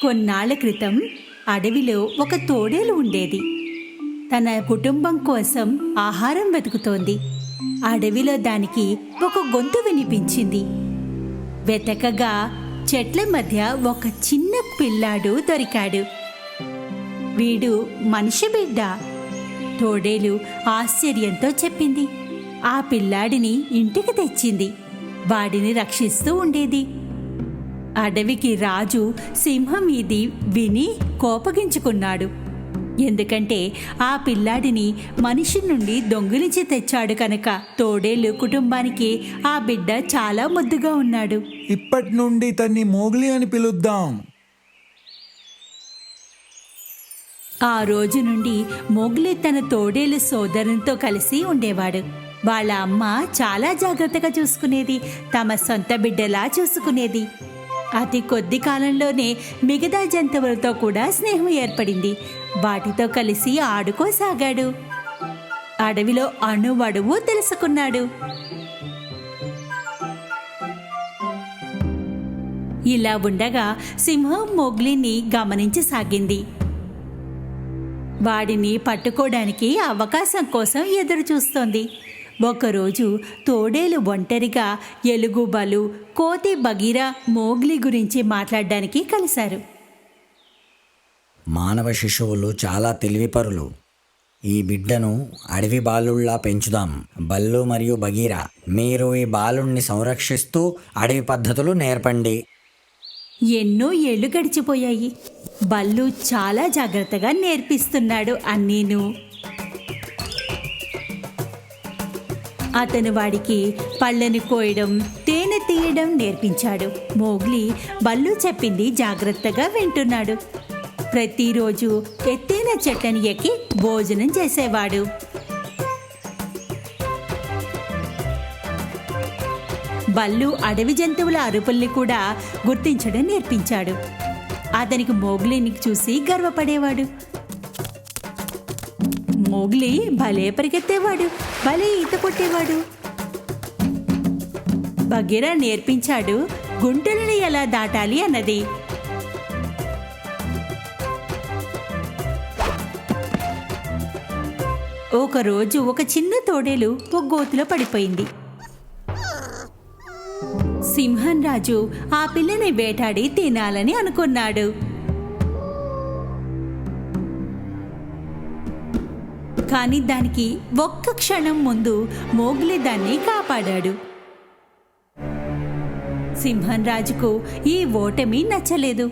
కొన్నాళ్ల క్రితం అడవిలో ఒక తోడేలు ఉండేది. తన కుటుంబం కోసం ఆహారం వెతుకుతోంది. అడవిలో దానికి ఒక గొంతు వినిపించింది. వెతకగా చెట్ల మధ్య ఒక చిన్న పిల్లాడు దొరికాడు. వీడు మనిషి బిడ్డ. తోడేలు ఆశ్చర్యంతో చెప్పింది. ఆ పిల్లాడిని ఇంటికి తెచ్చింది. వాడిని రక్షిస్తూ ఉండేది. అడవికి రాజు సింహం ఇది విని కోపగించుకున్నాడు. ఎందుకంటే ఆ పిల్లాడిని మనిషి నుండి దొంగిలించి తెచ్చాడు కనుక. తోడేలు కుటుంబానికి ఆ బిడ్డ చాలా ముద్దుగా ఉన్నాడు. ఇప్పటి నుండి తన్ని మోగ్లీ అని పిలుద్దాం. ఆ రోజు నుండి మోగ్లీ తన తోడేలు సోదరునితో కలిసి ఉండేవాడు. వాళ్ళ అమ్మ చాలా జాగ్రత్తగా చూసుకునేది. తమ సొంత బిడ్డలా చూసుకునేది. అతి కొద్ది కాలంలోనే మిగతా జంతువులతో కూడా స్నేహం ఏర్పడింది. వాటితో కలిసి ఆడుకోసాగాడు. అడవిలో అణువణువు తెలుసుకున్నాడు. ఇలా ఉండగా సింహం మోగ్లీని గమనించసాగింది. వాడిని పట్టుకోవడానికి అవకాశం కోసం ఎదురు చూస్తోంది. ఒకరోజు తోడేలు ఒంటరిగా ఎలుగుబలు, కోతి బగీరా మోగ్లీ గురించి మాట్లాడడానికి కలిశారు. మానవ శిశువులు చాలా తెలివిపరులు. ఈ బిడ్డను అడవి బాలుళ్లా పెంచుదాం. బల్లు మరియు బగీరా, మీరు ఈ బాలుణ్ణి సంరక్షిస్తూ అడవి పద్ధతులు నేర్పండి. ఎన్నో ఏళ్లు గడిచిపోయాయి. బల్లు చాలా జాగ్రత్తగా నేర్పిస్తున్నాడు అన్నీను. అతను వాడికి పళ్ళను కోయడం, తేనె తీయడం నేర్పించాడు. మోగ్లీ బల్లు చెప్పింది జాగ్రత్తగా వింటున్నాడు. ప్రతిరోజు ఎత్తైన చెట్లను ఎక్కి భోజనం చేసేవాడు. బల్లు అడవి జంతువుల అరుపుల్ని కూడా గుర్తించడం నేర్పించాడు. అతనికి మోగ్లీని చూసి గర్వపడేవాడు. మోగ్లీ భలే పరిగెత్తేవాడు, భలే ఈత కొట్టేవాడు. బగీరా నేర్పించాడు గుంటలను ఎలా దాటాలి అన్నది. ఒకరోజు ఒక చిన్న తోడేలు ఒక గోతులో పడిపోయింది. సింహం రాజు ఆ పిల్లని వేటాడి తినాలని అనుకున్నాడు. కానీ దానికి ఒక్క క్షణం ముందు మోగ్లీ దాన్ని కాపాడాడు. సింహం రాజుకు ఈ ఓటమి నచ్చలేదు.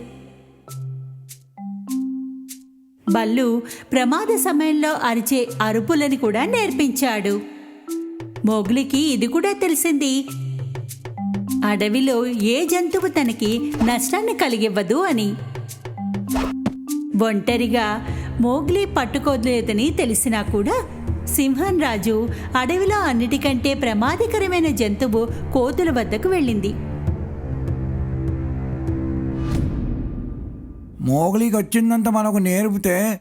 బల్లు ప్రమాద సమయంలో అరిచే అరుపులని కూడా నేర్పించాడు. మోగ్లీకి ఇది కూడా తెలిసింది. అడవిలో ఏ జంతువు తనకి నష్టాన్ని కలిగివ్వదు అని. ఒంటరిగా మోగ్లీ పట్టుకోలేదని తెలిసినా కూడా సింహం రాజు అడవిలో అన్నిటికంటే ప్రమాదకరమైన జంతువు కోతుల వద్దకు వెళ్ళింది. మోగ్లీకి వచ్చిందంత మనకు నేర్పితే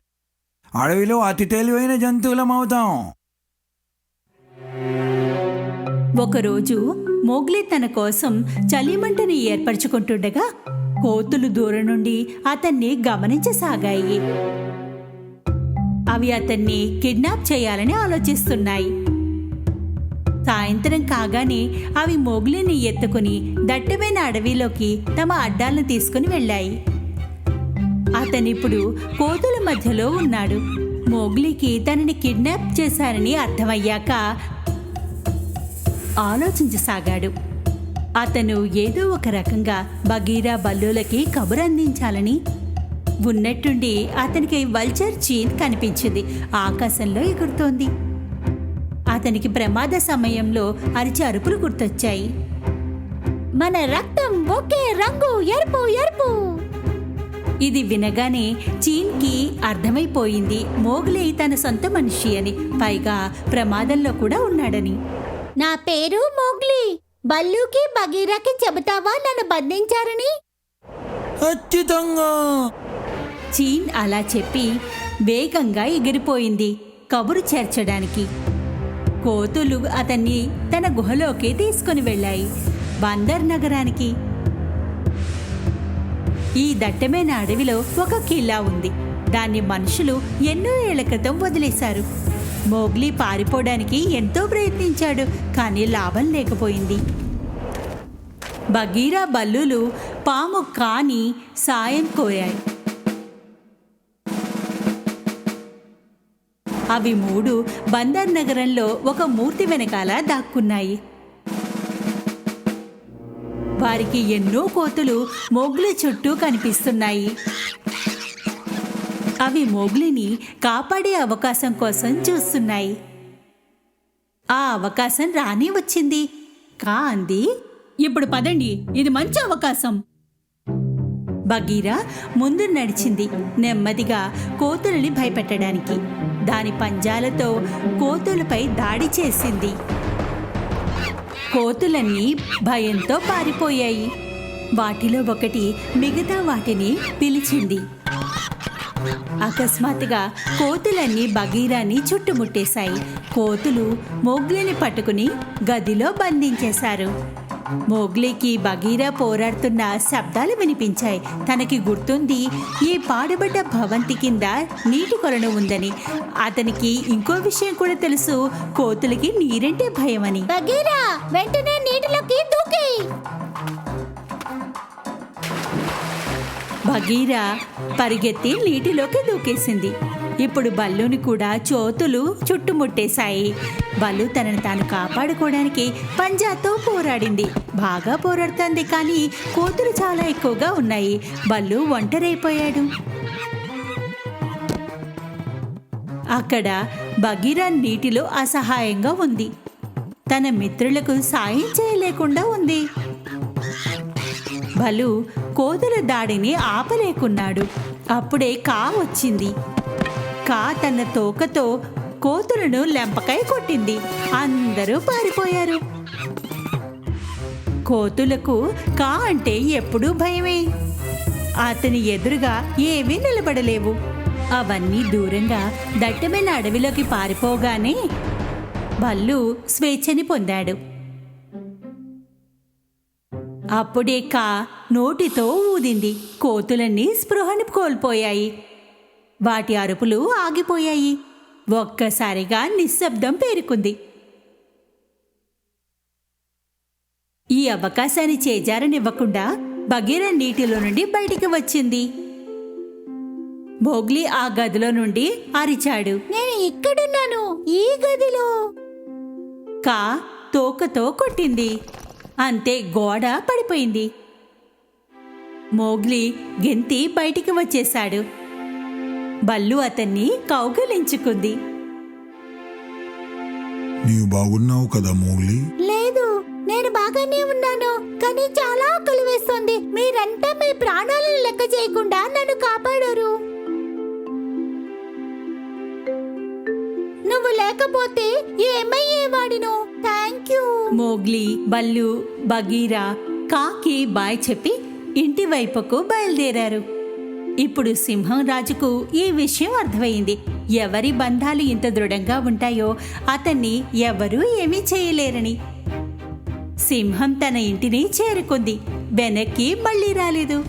అడవిలో అతి తెలివైన జంతువులం అవుతాం. ఒకరోజు మోగ్లీ తన కోసం చలిమంటని ఏర్పరచుకుంటుండగా కోతులు దూరం నుండి అతన్ని గమనించసాగాయి. అవి అతన్ని కిడ్నాప్ చేయాలని ఆలోచిస్తున్నాయి. సాయంత్రం కాగానే అవి మోగ్లీని ఎత్తుకుని దట్టమైన అడవిలోకి తమ అడ్డాలను తీసుకుని వెళ్ళాయి. అతనిప్పుడు కోతుల మధ్యలో ఉన్నాడు. మోగ్లీకి తనని కిడ్నాప్ చేశారని అర్థమయ్యాక ఆలోచించసాగాడు. అతను ఏదో ఒక రకంగా బగీరా బల్లులకి కబురు అందించాలని. ఉన్నట్టుండి అతనికి వల్చర్ చీన్ కనిపించింది. ఆకాశంలో ఎగురుతోంది. అతనికి ప్రమాద సమయంలో అరిచే అరుపులు గుర్తొచ్చాయి. మన రక్తం ఒకే రంగు, ఎరుపు ఎరుపు. ఇది వినగానే చీన్కి అర్థమైపోయింది మోగ్లీ తన సొంత మనిషి అని, పైగా ప్రమాదంలో కూడా ఉన్నాడని. నా పేరు మోగ్లీ. బల్లుకి బగీరాకి చెబుతావా నన్ను బంధించారని? ఖచ్చితంగా. చీన్ అలా చెప్పి వేగంగా ఎగిరిపోయింది కబురు చేర్చడానికి. కోతులు అతన్ని తన గుహలోకి తీసుకుని వెళ్ళాయి, బందర్ నగరానికి. ఈ దట్టమైన అడవిలో ఒక కిల్లా ఉంది. దాన్ని మనుషులు ఎన్నో ఏళ్ల క్రితం వదిలేశారు. మోగ్లీ పారిపోవడానికి ఎంతో ప్రయత్నించాడు, కానీ లాభం లేకపోయింది. బగీరా, బల్లులు పాము కాని సాయం కోరాయి. అవి మూడు బందర్ నగరంలో ఒక మూర్తి వెనకాల దాక్కున్నాయి. వారికి ఎన్నో కోతులు మోగ్లీ చుట్టూ కనిపిస్తున్నాయి. అవి మోగ్లీని కాపాడే అవకాశం కోసం చూస్తున్నాయి. ఆ అవకాశం రాని వచ్చింది. కా అంది, ఇప్పుడు పదండి, ఇది మంచి అవకాశం. బగీరా ముందు నడిచింది, నెమ్మదిగా కోతులని భయపెట్టడానికి. దాని పంజాలతో కోతులపై దాడి చేసింది. కోతులన్నీ భయంతో పారిపోయాయి. వాటిలో ఒకటి మిగతా వాటిని పిలిచింది. అకస్మాత్తుగా కోతులన్నీ బగీరాని చుట్టుముట్టేశాయి. కోతులు మోగ్లీని పట్టుకుని గదిలో బంధించేశారు. మోగ్లీకి బగీరా పోరాడుతున్న శబ్దాలు వినిపించాయి. తనకి గుర్తుంది, ఈ పాడుబడ్డ భవంతి కింద నీటి కొలను ఉందని. అతనికి ఇంకో విషయం కూడా తెలుసు, కోతులకి నీరంటే భయమని. బగీరా, వెంటనే నీటిలోకి దూకేయ్. బగీరా పరిగెత్తి నీటిలోకి దూకేసింది. ఇప్పుడు బల్లుని కూడా కోతులు చుట్టుముట్టేశాయి. బల్లు తనని తాను కాపాడుకోవడానికి పంజాతో పోరాడింది. బాగా పోరాడుతుంది, కానీ కోతులు చాలా ఎక్కువగా ఉన్నాయి. బల్లు ఒంటరైపోయాడు. అక్కడ బగీరా నీటిలో అసహాయంగా ఉంది. తన మిత్రులకు సాయం చేయలేకుండా ఉంది. బలు కోతుల దాడిని ఆపలేకున్నాడు. అప్పుడే కా వచ్చింది. కా తన తోకతో కోతులను లెంపకాయ కొట్టింది. అందరూ పారిపోయారు. కోతులకు కా అంటే ఎప్పుడూ భయమే. అతని ఎదురుగా ఏవీ నిలబడలేవు. అవన్నీ దూరంగా దట్టమైన అడవిలోకి పారిపోగానే బల్లు స్వేచ్ఛని పొందాడు. అప్పుడే కా నోటితో ఊదింది. కోతులన్నీ స్పృహను కోల్పోయాయి. వాటి అరుపులు ఆగిపోయాయి. ఒక్కసారిగా నిశ్శబ్దం పేరుకుంది. ఈ అవకాశాన్ని చేజారనివ్వకుండా బగీరా నీటిలో నుండి బయటికి వచ్చింది. మోగ్లీ ఆ గదిలో నుండి అరిచాడు, నేను ఇక్కడున్నాను, ఈ గదిలో. కా తోకతో కొట్టింది. అంతే, గోడ పడిపోయింది. మోగ్లీ గెంతి బయటికి వచ్చేశాడు. బల్లు అతన్ని కౌగిలించుకుంది. నీవు బాగున్నావు కదా మోగ్లీ? లేదు, నేను బాగానే ఉన్నాను, కానీ చాలా ఆకలి వేస్తుంది. మీరంతా మీ ప్రాణాలను లెక్క చేయకుండా నన్ను కాపాడారు. నువ్వు లేకపోతే ఏమయ్యేవాడిను. Thank you. మోగ్లీ, బల్లు, బగీరా కాకి బాయ్ చెప్పి ఇంటి వైపుకు బయలుదేరారు. ఇప్పుడు సింహం రాజుకు ఈ విషయం అర్థమైంది. ఎవరి బంధాలు ఇంత దృఢంగా ఉంటాయో అతన్ని ఎవరూ ఏమీ చేయలేరని. సింహం తన ఇంటిని చేరుకుంది. వెనక్కి మళ్ళీ రాలేదు.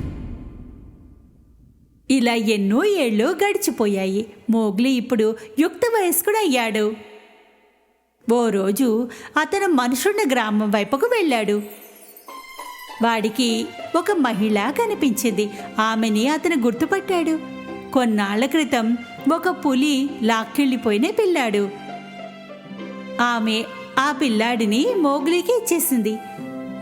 ఇలా ఎన్నో ఏళ్ళు గడిచిపోయాయి. మోగ్లీ ఇప్పుడు యుక్త వయస్కుడయ్యాడు. ఓ రోజు అతను మనుషున్న గ్రామం వైపుకు వెళ్ళాడు. వాడికి ఒక మహిళ కనిపించింది. ఆమెని అతను గుర్తుపట్టాడు. కొన్నాళ్ల క్రితం ఒక పులి లాక్కెళ్ళిపోయిన పిల్లాడు. ఆమె ఆ పిల్లాడిని మోగ్లీకి ఇచ్చేసింది.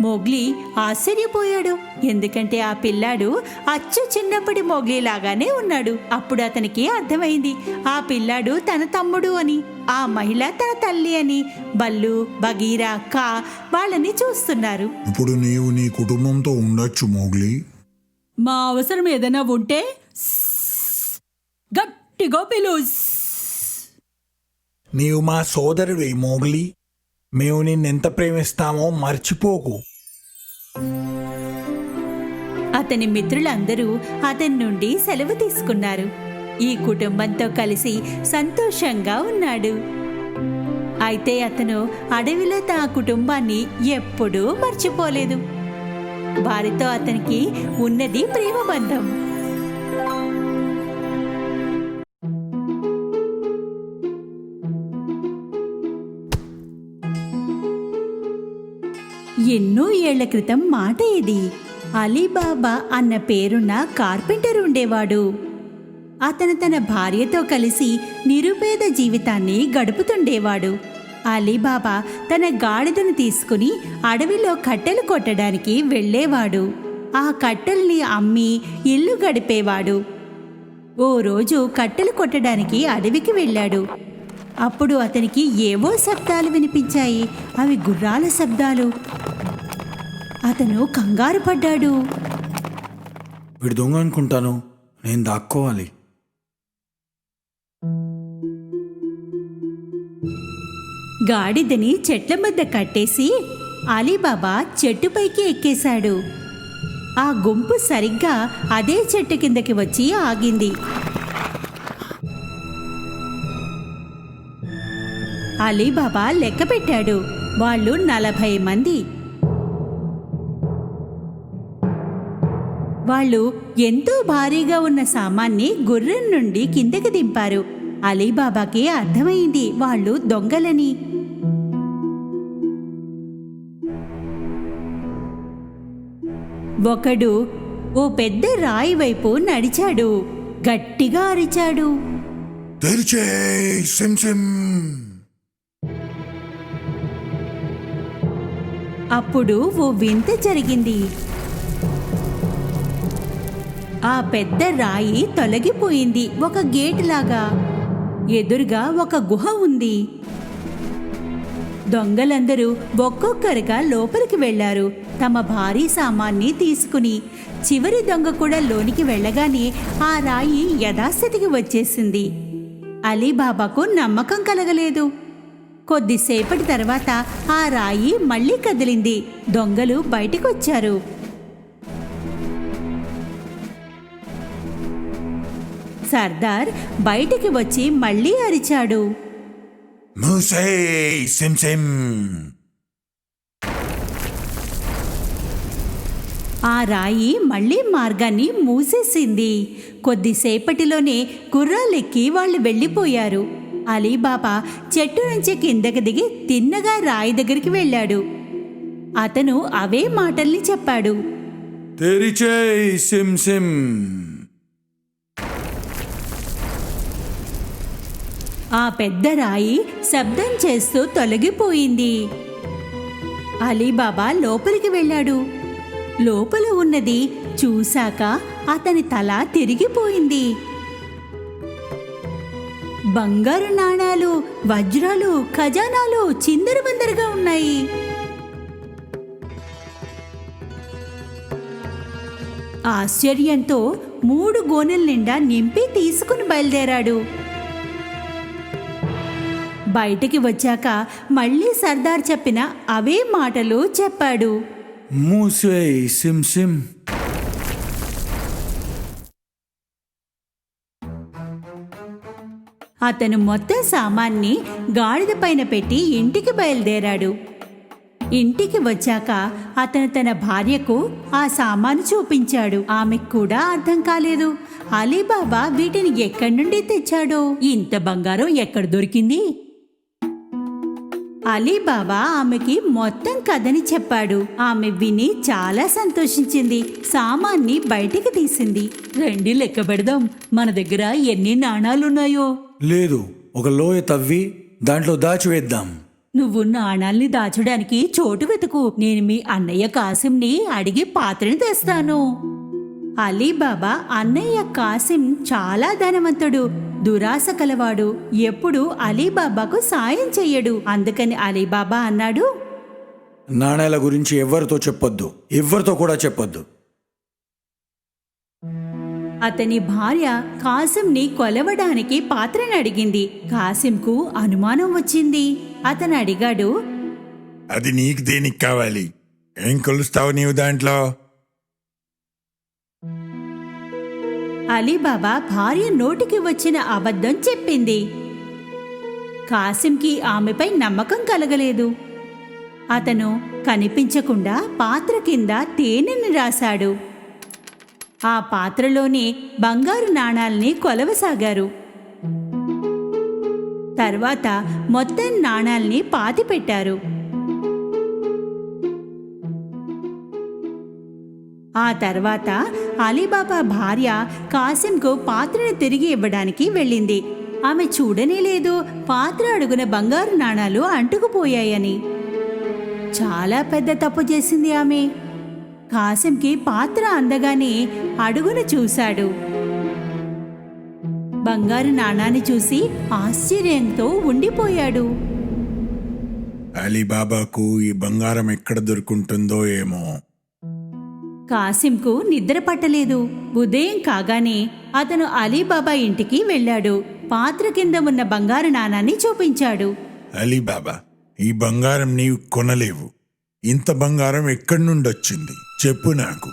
మోగ్లీ ఆశ్చర్యపోయాడు, ఎందుకంటే ఆ పిల్లాడు అచ్చు చిన్నప్పటి మోగ్లీ లాగానే ఉన్నాడు. అప్పుడు అతనికి అర్థమైంది, ఆ పిల్లాడు తన తమ్ముడు అని, ఆ మహిళ తన తల్లి అని. బల్లు, బగీరా, కా వాళ్ళని చూస్తున్నారు. ఇప్పుడు నీవు నీ కుటుంబంతో ఉండొచ్చు మోగ్లీ. మా అవసరం ఏదైనా ఉంటే గట్టిగా పిలు. నీవు మా సోదరుడి మోగ్లీ. మేము నిన్నెంత ప్రేమిస్తామో మర్చిపోకు. అతని మిత్రులందరూ అతని నుండి సెలవు తీసుకున్నారు. ఈ కుటుంబంతో కలిసి సంతోషంగా ఉన్నాడు. అయితే అతను అడవిలో తన కుటుంబాన్ని ఎప్పుడూ మర్చిపోలేదు. వారితో అతనికి ఉన్నది ప్రేమ బంధం. ఎన్నో ఏళ్ల క్రితం మాట ఇది. అలీబాబా అన్న పేరున్న కార్పెంటర్ ఉండేవాడు. అతను తన భార్యతో కలిసి నిరుపేద జీవితాన్ని గడుపుతుండేవాడు. అలీబాబా తన గాడిదను తీసుకుని అడవిలో కట్టెలు కొట్టడానికి వెళ్ళేవాడు. ఆ కట్టెల్ని అమ్మి ఇల్లు గడిపేవాడు. ఓ రోజు కట్టెలు కొట్టడానికి అడవికి వెళ్ళాడు. అప్పుడు అతనికి ఏవో శబ్దాలు వినిపించాయి. అవి గుర్రాల శబ్దాలు. అతను కంగారు పడ్డాడు. వీడు దొంగ అనుకుంటాను, నేను దాక్కోవాలి. గాడిదని చెట్ల మధ్య కట్టేసి అలీబాబా చెట్టుపైకి ఎక్కేశాడు. ఆ గుంపు సరిగ్గా అదే చెట్టు కిందకి వచ్చి ఆగింది. అలీబాబా లెక్క పెట్టాడు. వాళ్ళు 40 మంది. వాళ్ళు ఎంతో భారీగా ఉన్న సామాన్ని గుర్రం నుండి కిందకి దింపారు. అలీబాబాకి అర్థమైంది వాళ్ళు దొంగలని. ఒకడు ఓ పెద్ద రాయి వైపు నడిచాడు. గట్టిగా అరిచాడు. తెరిచేయ్ సిమ్ సిమ్. అప్పుడు ఓ వింత జరిగింది. ఆ పెద్ద రాయి తొలగిపోయింది. ఒక గేట్ లాగా. ఎదురుగా ఒక గుహ ఉంది. దొంగలందరూ ఒక్కొక్కరుగా లోపలికి వెళ్లారు, తమ భారీ సామాన్ని తీసుకుని. చివరి దొంగ కూడా లోనికి వెళ్ళగానే ఆ రాయి యథాస్థితికి వచ్చేసింది. అలీబాబాకు నమ్మకం కలగలేదు. కొద్దిసేపటి తర్వాత ఆ రాయి మళ్ళీ కదిలింది. దొంగలు బయటికొచ్చారు. సర్దార్ బయటికి వచ్చి మళ్ళీ అరిచాడు. మూసేయ్ సిమ్ సిమ్. ఆ రాయి మళ్ళీ మార్గాన్ని మూసేసింది. కొద్దిసేపటిలోనే గుర్రాలెక్కి వాళ్ళు వెళ్ళిపోయారు. అలీబాబా చెట్టు నుంచి కిందకి దిగి తిన్నగా రాయి దగ్గరికి వెళ్ళాడు. అతను అవే మాటల్ని చెప్పాడు. తెరిచేయ్ సిమ్ సిమ్. ఆ పెద్ద రాయి శబ్దం చేస్తూ తొలగిపోయింది. అలీబాబా లోపలికి వెళ్ళాడు. లోపల ఉన్నది చూశాక అతని తల తిరిగిపోయింది. బంగారు నాణాలు, వజ్రాలు, ఖజానాలు చిందరవందరగా ఉన్నాయి. ఆశ్చర్యంతో 3 గోనెల నిండా నింపి తీసుకుని బయలుదేరాడు. బయటికి వచ్చాక మళ్ళీ సర్దార్ చెప్పిన అవే మాటలు చెప్పాడు. మూసేయ్ సిమ్ సిమ్. అతను మొత్తం సామాన్ని గాడిద పైన పెట్టి ఇంటికి బయలుదేరాడు. ఇంటికి వచ్చాక అతను తన భార్యకు ఆ సామాను చూపించాడు. ఆమెకు కూడా అర్థం కాలేదు. అలీబాబా వీటిని ఎక్కడి నుండి తెచ్చాడో, ఇంత బంగారం ఎక్కడ దొరికింది? అలీబాబా ఆమెకి మొత్తం కథని చెప్పాడు. ఆమె విని చాలా సంతోషించింది. సామాన్ని బయటికి తీసింది. రండి లెక్క పెడదాం, మన దగ్గర ఎన్ని నాణాలున్నాయో. లేదు, ఒక లోయ తవ్వి దాంట్లో దాచివేద్దాం. నువ్వు నాణాల్ని దాచడానికి చోటు వెతుకు. నేను మీ అన్నయ్య కాసింని అడిగి పాత్రని తెస్తాను. అలీబాబా అన్నయ్య కాసిం చాలా ధనవంతుడు, దురాశ కలవాడు. ఎప్పుడు అలీబాబాకు సాయం చెయ్యడు. అందుకని అలీబాబా అన్నాడు, నాణేల గురించి ఎవరితో చెప్పొద్దు, ఎవరితో కూడా చెప్పొద్దు. అతని భార్య కాసింని కొలవడానికి పాత్రని అడిగింది. కాసింకు అనుమానం వచ్చింది. అతను అడిగాడు, అది నీకు దేనికి కావాలి? ఏం కొలుస్తావు నీవు దాంట్లో? అలీబాబా భార్య నోటికి వచ్చిన అబద్ధం చెప్పింది. కాసింకి ఆమెపై నమ్మకం కలగలేదు. అతను కనిపించకుండా పాత్ర కింద తేనెని రాశాడు. ఆ పాత్రలోనే బంగారు నాణాల్ని కొలవసాగారు. తర్వాత మొత్తం నాణాల్ని పాతిపెట్టారు. ఆ తర్వాత అలీబాబా భార్య కాసింకు పాత్రను తిరిగి ఇవ్వడానికి వెళ్ళింది. ఆమె చూడనే లేదు పాత్ర అడుగున బంగారు నాణాలు అంటుకుపోయాయని. చాలా పెద్ద తప్పు చేసింది ఆమె. కాసింకి పాత్ర అందగానే అడుగున చూశాడు. బంగారు నాణాన్ని చూసి ఆశ్చర్యంతో ఉండిపోయాడు. అలీబాబాకు ఈ బంగారం ఎక్కడ దొరుకుంటుందో ఏమో. కాసింకు నిద్ర పట్టలేదు. ఉదయం కాగానే అతను అలీబాబా ఇంటికి వెళ్ళాడు. పాత్ర కింద ఉన్న బంగారు నాణాన్ని చూపించాడు. అలీబాబా, ఈ బంగారం నీవు కొనలేవు. ఇంత బంగారం ఎక్కడి నుండి వచ్చింది చెప్పు నాకు.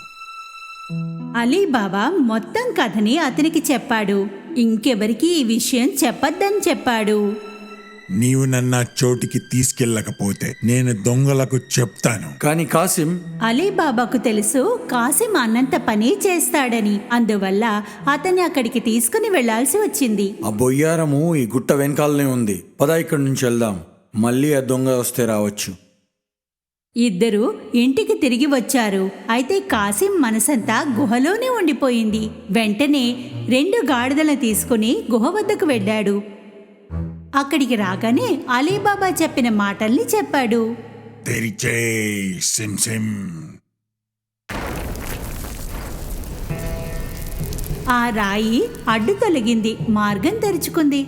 అలీబాబా మొత్తం కథని అతనికి చెప్పాడు. ఇంకెవరికి ఈ విషయం చెప్పొద్దని చెప్పాడు. నీవు నన్ను ఆ చోటికి తీసుకెళ్ళకపోతే నేను దొంగలకు చెప్తాను. కానీ కాసిం, అలీబాబాకు తెలుసు కాసిం అన్నంత పని చేస్తాడని. అందువల్ల అతన్ని అక్కడికి తీసుకుని వెళ్లాల్సి వచ్చింది. ఆ బొయ్యారము ఈ గుట్ట వెనకాలనే ఉంది. పద ఇక్కడి నుంచి వెళ్దాం. మళ్ళీ ఆ దొంగ వస్తే రావచ్చు. ఇద్దరూ ఇంటికి తిరిగి వచ్చారు. అయితే కాసిం మనసంతా గుహలోనే ఉండిపోయింది. వెంటనే 2 గాడిదలను తీసుకుని గుహ వద్దకు వెళ్ళాడు. అక్కడికి రాగానే అలీబాబా చెప్పిన మాటల్ని చెప్పాడు. తెరిచే సిమ్ సిమ్. ఆ రాయి అడ్డు తొలగింది. మార్గం తెరుచుకుంది.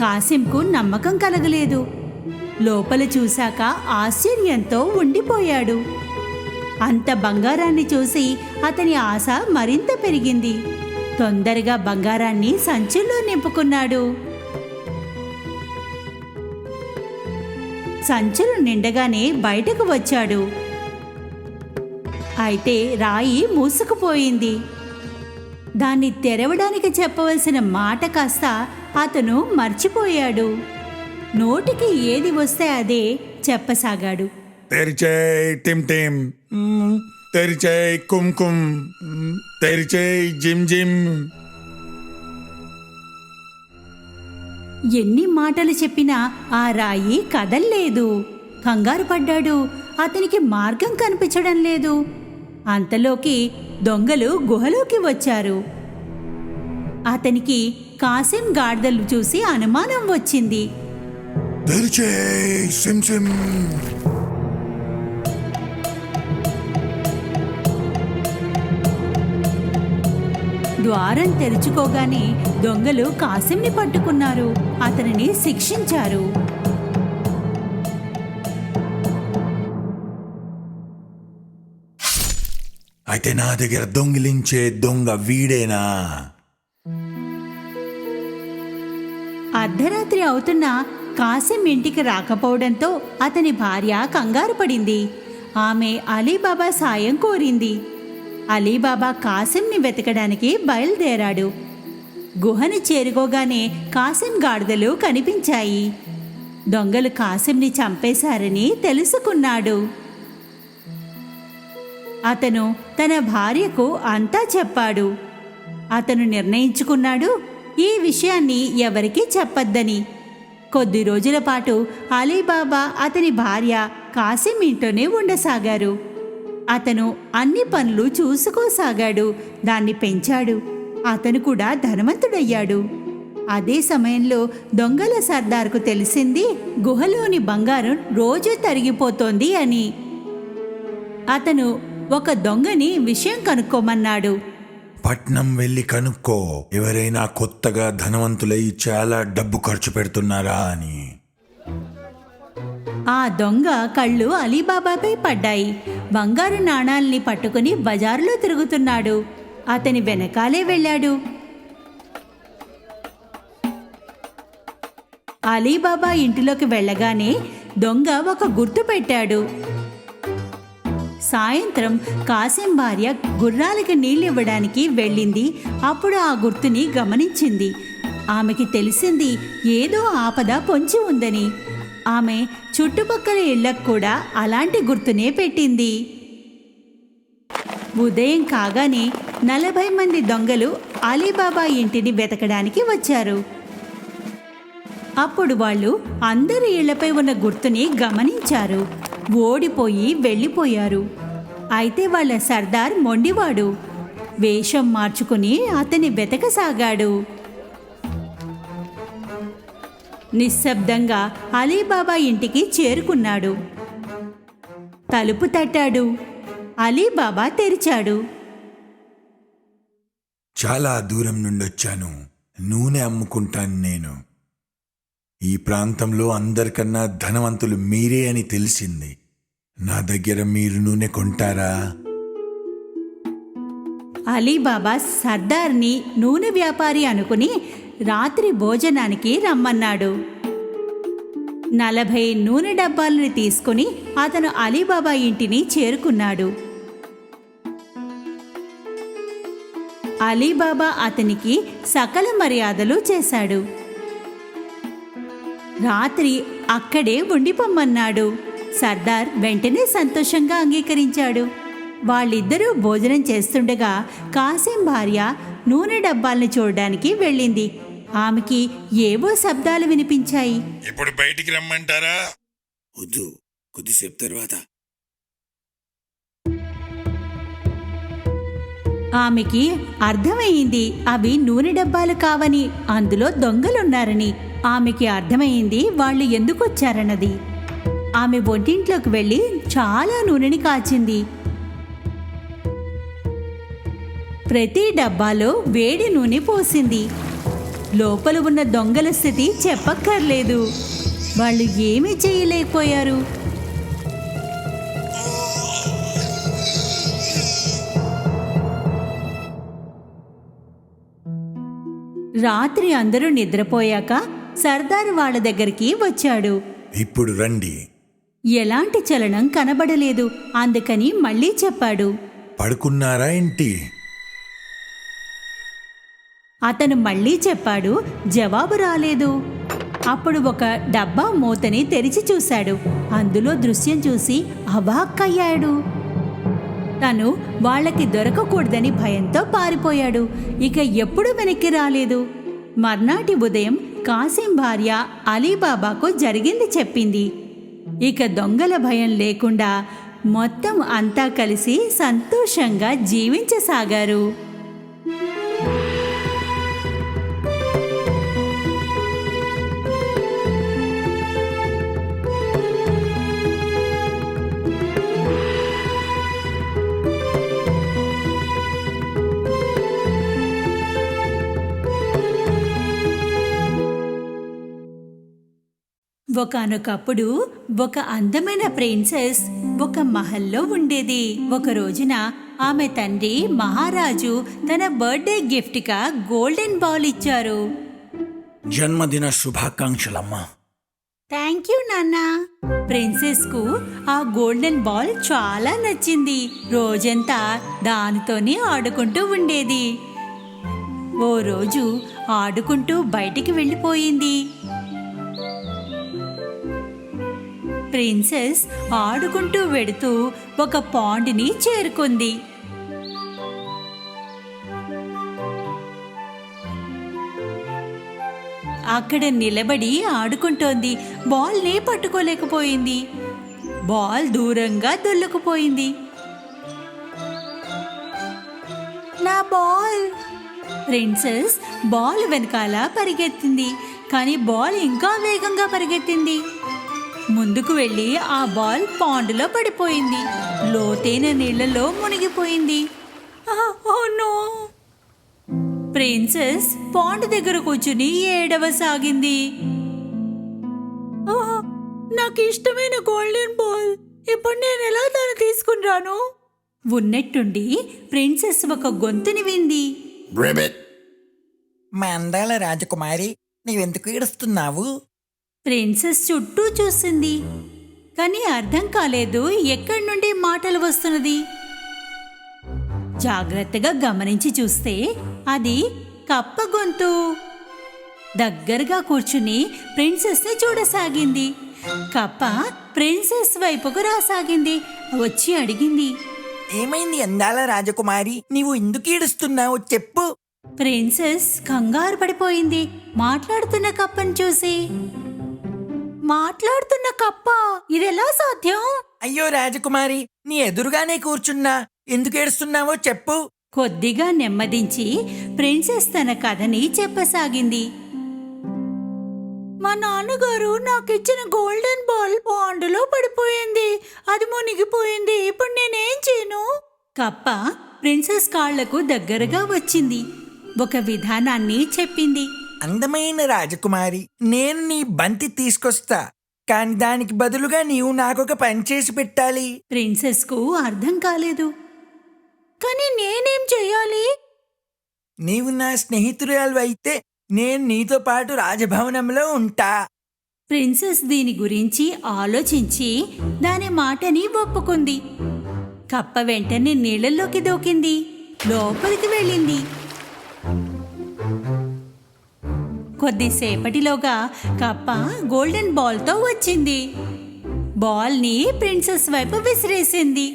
కాసింకు నమ్మకం కలగలేదు. లోపల చూశాక ఆశ్చర్యంతో ఉండిపోయాడు. అంత బంగారాన్ని చూసి అతని ఆశ మరింత పెరిగింది. తొందరగా బంగారాన్ని సంచుల్లో నింపుకున్నాడు. సంచులు నిండగానే బయటకు వచ్చాడు. అయితే రాయి మూసుకుపోయింది. దాన్ని తెరవడానికి చెప్పవలసిన మాట కాస్త అతను మర్చిపోయాడు. నోటికి ఏది వస్తే అదే చెప్పసాగాడు. తెరిచే టిమ్ టిమ్, తెరిచే కుమ్ కుమ్, తెరిచే జిమ్ జిమ్. ఎన్ని మాటలు చెప్పినా ఆ రాయి కదల్లేదు. కంగారు పడ్డాడు. అతనికి మార్గం కనిపించడం లేదు. అంతలోకి దొంగలు గుహలోకి వచ్చారు. అతనికి కాసిం గాడిదలు చూసి అనుమానం వచ్చింది. తెరిచే సిమ్ సిమ్. ద్వారం తెరుచుకోగానే దొంగలు కాసింని పట్టుకున్నారు. అతనిని శిక్షించారు. అయితే నా దగ్గర దొంగిలించే దొంగ వీడేనా? అర్ధరాత్రి అవుతున్నా కాసిం ఇంటికి రాకపోవడంతో అతని భార్య కంగారు పడింది. ఆమె అలీబాబా సాయం కోరింది. అలీబాబా కాసింని వెతకడానికి బయలుదేరాడు. గుహని చేరుకోగానే కాసిం గాడిదలు కనిపించాయి. దొంగలు కాసింని చంపేశారని తెలుసుకున్నాడు. అతను తన భార్యకు అంతా చెప్పాడు. అతను నిర్ణయించుకున్నాడు ఈ విషయాన్ని ఎవరికీ చెప్పొద్దని. కొద్ది రోజుల పాటు అలీబాబా అతని భార్య కాసిం ఇంట్లోనే ఉండసాగారు. అతను అన్ని పనులు చూసుకోసాగాడు. దాన్ని పెంచాడు. అతను కూడా ధనవంతుడయ్యాడు. అదే సమయంలో దొంగల సర్దార్కు తెలిసింది గుహలోని బంగారం రోజూ తరిగిపోతోంది అని. అతను ఒక దొంగని విషయం కనుక్కోమన్నాడు. పట్నం వెళ్ళి కనుక్కో, ఎవరైనా కొత్తగా ధనవంతులై చాలా డబ్బు ఖర్చు పెడుతున్నారా అని. ఆ దొంగ కళ్ళు అలీబాబాపై పడ్డాయి. బంగారు నాణాల్ని పట్టుకుని బజారులో తిరుగుతున్నాడు. అతని వెనకాలే వెళ్ళాడు. అలీబాబా ఇంటిలోకి వెళ్ళగానే దొంగ ఒక గుర్తు పెట్టాడు. సాయంత్రం కాసిం భార్య గుర్రాలకి నీళ్ళివ్వడానికి వెళ్ళింది. అప్పుడు ఆ గుర్తుని గమనించింది. ఆమెకి తెలిసింది ఏదో ఆపద పొంచి ఉందని. ఆమె చుట్టుపక్కల ఇళ్లకు కూడా అలాంటి గుర్తునే పెట్టింది. ఉదయం కాగానే 40 మంది దొంగలు అలీబాబా ఇంటిని వెతకడానికి వచ్చారు. అప్పుడు వాళ్ళు అందరి ఇళ్లపై ఉన్న గుర్తుని గమనించారు. ఓడిపోయి వెళ్ళిపోయారు. అయితే వాళ్ళ సర్దార్ మొండివాడు. వేషం మార్చుకుని అతన్ని వెతకసాగాడు. నిశ్శబ్దంగా అలీబాబా ఇంటికి చేరుకున్నాడు. తలుపు తట్టాడు. అలీబాబా తెరిచాడు. చాలా దూరం నుండి వచ్చాను. నూనె అమ్ముకుంటాను నేను. ఈ ప్రాంతంలో అందరికన్నా ధనవంతులు మీరే అని తెలిసింది. నా దగ్గర మీరు నూనె కొంటారా? అలీబాబా సర్దార్ని నూనె వ్యాపారి అనుకుని రాత్రి భోజనానికి రమ్మన్నాడు. 40 నూనె డబ్బాలను తీసుకుని అతను అలీబాబా ఇంటిని చేరుకున్నాడు. అలీబాబా అతనికి సకల మర్యాదలు చేశాడు. రాత్రి అక్కడే ఉండిపోమ్మన్నాడు. సర్దార్ వెంటనే సంతోషంగా అంగీకరించాడు. వాళ్ళిద్దరూ భోజనం చేస్తుండగా కాసిం భార్య నూనె డబ్బాల్ని చూడడానికి వెళ్ళింది. ఆమెకి ఏవో శబ్దాలు వినిపించాయి. ఇప్పుడు బయటికి రమ్మంటారా? వద్దు, కొద్దిసేపు తర్వాత. ఆమెకి అర్థమయ్యింది అవి నూనె డబ్బాలు కావని, అందులో దొంగలున్నారని. ఆమెకి అర్థమైంది వాళ్ళు ఎందుకొచ్చారన్నది. ఆమె వంటింట్లోకి వెళ్ళి చాలా నూనెని కాచింది. ప్రతి డబ్బాలో వేడి నూనె పోసింది. లోపల ఉన్న దొంగల స్థితి చెప్పక్కర్లేదు. వాళ్ళు ఏమీ చేయలేకపోయారు. రాత్రి అందరూ నిద్రపోయాక సర్దార్ వాళ్ళ దగ్గరికి వచ్చాడు. ఇప్పుడు రండి. ఎలాంటి చలనం కనబడలేదు. అందుకని మళ్ళీ చెప్పాడు. పడుకున్నారా ఏంటి? అతను మళ్ళీ చెప్పాడు. జవాబు రాలేదు. అప్పుడు ఒక డబ్బా మూతని తెరిచి చూశాడు. అందులో దృశ్యం చూసి అవాక్కయ్యాడు. తను వాళ్ళకి దొరకకూడదని భయంతో పారిపోయాడు. ఇక ఎప్పుడు వెనక్కి రాలేదు. మర్నాటి ఉదయం కాసిం భార్య అలీబాబాకు జరిగింది చెప్పింది. ఇక దొంగల భయం లేకుండా మొత్తం అంతా కలిసి సంతోషంగా జీవించసాగారు. ఒకానొకప్పుడు ఒక అందమైన ప్రిన్సెస్ ఒక మహల్లో ఉండేది. ఒక రోజున ఆమె తండ్రి మహారాజు తన బర్త్డే గిఫ్ట్గా గోల్డెన్ బాల్ ఇచ్చారు. జన్మదిన శుభాకాంక్షలమ్మా. థ్యాంక్ యూ నాన్నా. ప్రిన్సెస్ కు ఆ గోల్డెన్ బాల్ చాలా నచ్చింది. రోజంతా దానితోనే ఆడుకుంటూ ఉండేది. ఓ రోజు ఆడుకుంటూ బయటికి వెళ్ళిపోయింది. ప్రిన్సెస్ ఆడుకుంటూ వెడుతూ ఒక పాండ్ని చేరుకుంది. అక్కడ నిలబడి ఆడుకుంటోంది. బాల్ని పట్టుకోలేకపోయింది. బాల్ దూరంగా దొల్లుకుపోయింది. నా బాల్! ప్రిన్సెస్ బాల్ వెనకాల పరిగెత్తింది. కానీ బాల్ ఇంకా వేగంగా పరిగెత్తింది. ముందుకు వెళ్ళి ఆ బాల్ పాండులో పడిపోయింది. లోతైన నీళ్లలో మునిగిపోయింది. Oh no! ప్రిన్సెస్ పాండ్ దగ్గర కూర్చుని ఏడవసాగింది. నాకు ఇష్టమైన గోల్డెన్ బాల్ ఇప్పుడు నేను ఎలా దాన్ని తీసుకుని రాను? ఉన్నట్టుండి ప్రిన్సెస్ ఒక గొంతుని వింది. మా అందాల రాజకుమారి, నీవెందుకు ఏడుస్తున్నావు? ప్రిన్సెస్ చుట్టూ చూసింది. కానీ అర్థం కాలేదు ఎక్కడి నుండి మాటలు వస్తున్నది. జాగ్రత్తగా గమనించి చూస్తే అది కప్ప గొంతు. దగ్గరగా కూర్చుని ప్రిన్సెస్ని చూడసాగింది. కప్ప ప్రిన్సెస్ వైపుకు రాసాగింది. వచ్చి అడిగింది. ఏమైంది అందాల రాజకుమారి, నీవు ఎందుకు ఏడుస్తున్నావు చెప్పు. ప్రిన్సెస్ కంగారు పడిపోయింది మాట్లాడుతున్న కప్పను చూసి. మాట్లాడుతున్న కప్ప, ఇదెలా సాధ్యం? అయ్యో రాజకుమారి, నీ ఎదురుగానే కూర్చున్నా, ఎందుకు ఏడుస్తున్నావో చెప్పు. కొద్దిగా నెమ్మదించి ప్రిన్సెస్ తన కథని చెప్పసాగింది. మా నాన్నగారు నాకిచ్చిన గోల్డెన్ బాల్ పాండులో పడిపోయింది. అది మునిగిపోయింది. ఇప్పుడు నేనేం చేయను? కప్ప ప్రిన్సెస్ కాళ్లకు దగ్గరగా వచ్చింది. ఒక విధానాన్ని చెప్పింది. అందమైన రాజకుమారి, నేను నీ బంతి తీసుకొస్తా, కాని దానికి బదులుగా నీవు నాకొక పని చేసి పెట్టాలి. ప్రిన్సెస్ కు అర్థం కాలేదు. కానీ నేనేం చెయ్యాలి? నీవు నా స్నేహితురాలు అయితే నేను నీతో పాటు రాజభవనంలో ఉంటా. ప్రిన్సెస్ దీని గురించి ఆలోచించి దాని మాటని ఒప్పుకుంది. కప్ప వెంటనే నీళ్ళల్లోకి దూకింది. లోపలికి వెళ్ళింది. కొద్దిసేపటిలోగా కప్ప గోల్డెన్ బాల్తో వచ్చింది. బాల్ని ప్రిన్సెస్ వైపు విసిరేసింది.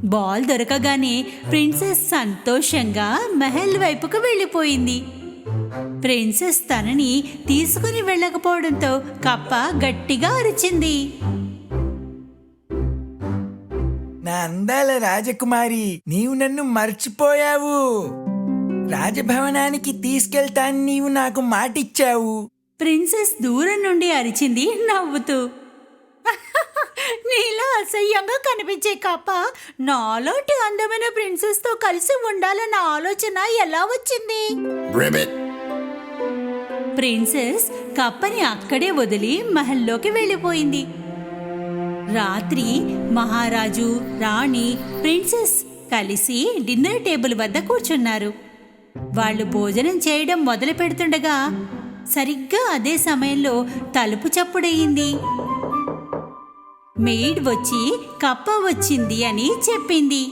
బాల్ దొరకగానే ప్రిన్సెస్ సంతోషంగా మహల్ వైపుకు వెళ్ళిపోయింది. ప్రిన్సెస్ తనని తీసుకుని వెళ్ళకపోవడంతో కప్ప గట్టిగా అరిచింది. నా అందాల రాజకుమారి, నీవు నన్ను మర్చిపోయావు. రాజభవనానికి తీసుకెళ్తాను నీవు నాకు మాటిచ్చావు. ప్రిన్సెస్ దూరం నుండి అరిచింది నవ్వుతూ. నీలా అసహ్యంగా కనిపించే కప్ప నాలోటి అందమైన ప్రిన్సెస్ తో కలిసి ఉండాలన్న ఆలోచన ఎలా వచ్చింది? ప్రిన్సెస్ కప్పని అక్కడే వదిలి మహల్లోకి వెళ్ళిపోయింది. రాత్రి మహారాజు, రాణి, ప్రిన్సెస్ కలిసి డిన్నర్ టేబుల్ వద్ద కూర్చున్నారు. వాళ్ళు భోజనం చేయడం మొదలు పెడుతుండగా సరిగ్గా అదే సమయంలో తలుపు చప్పుడయింది. మెయిడ్ వచ్చి కప్ప వచ్చింది అని చెప్పింది.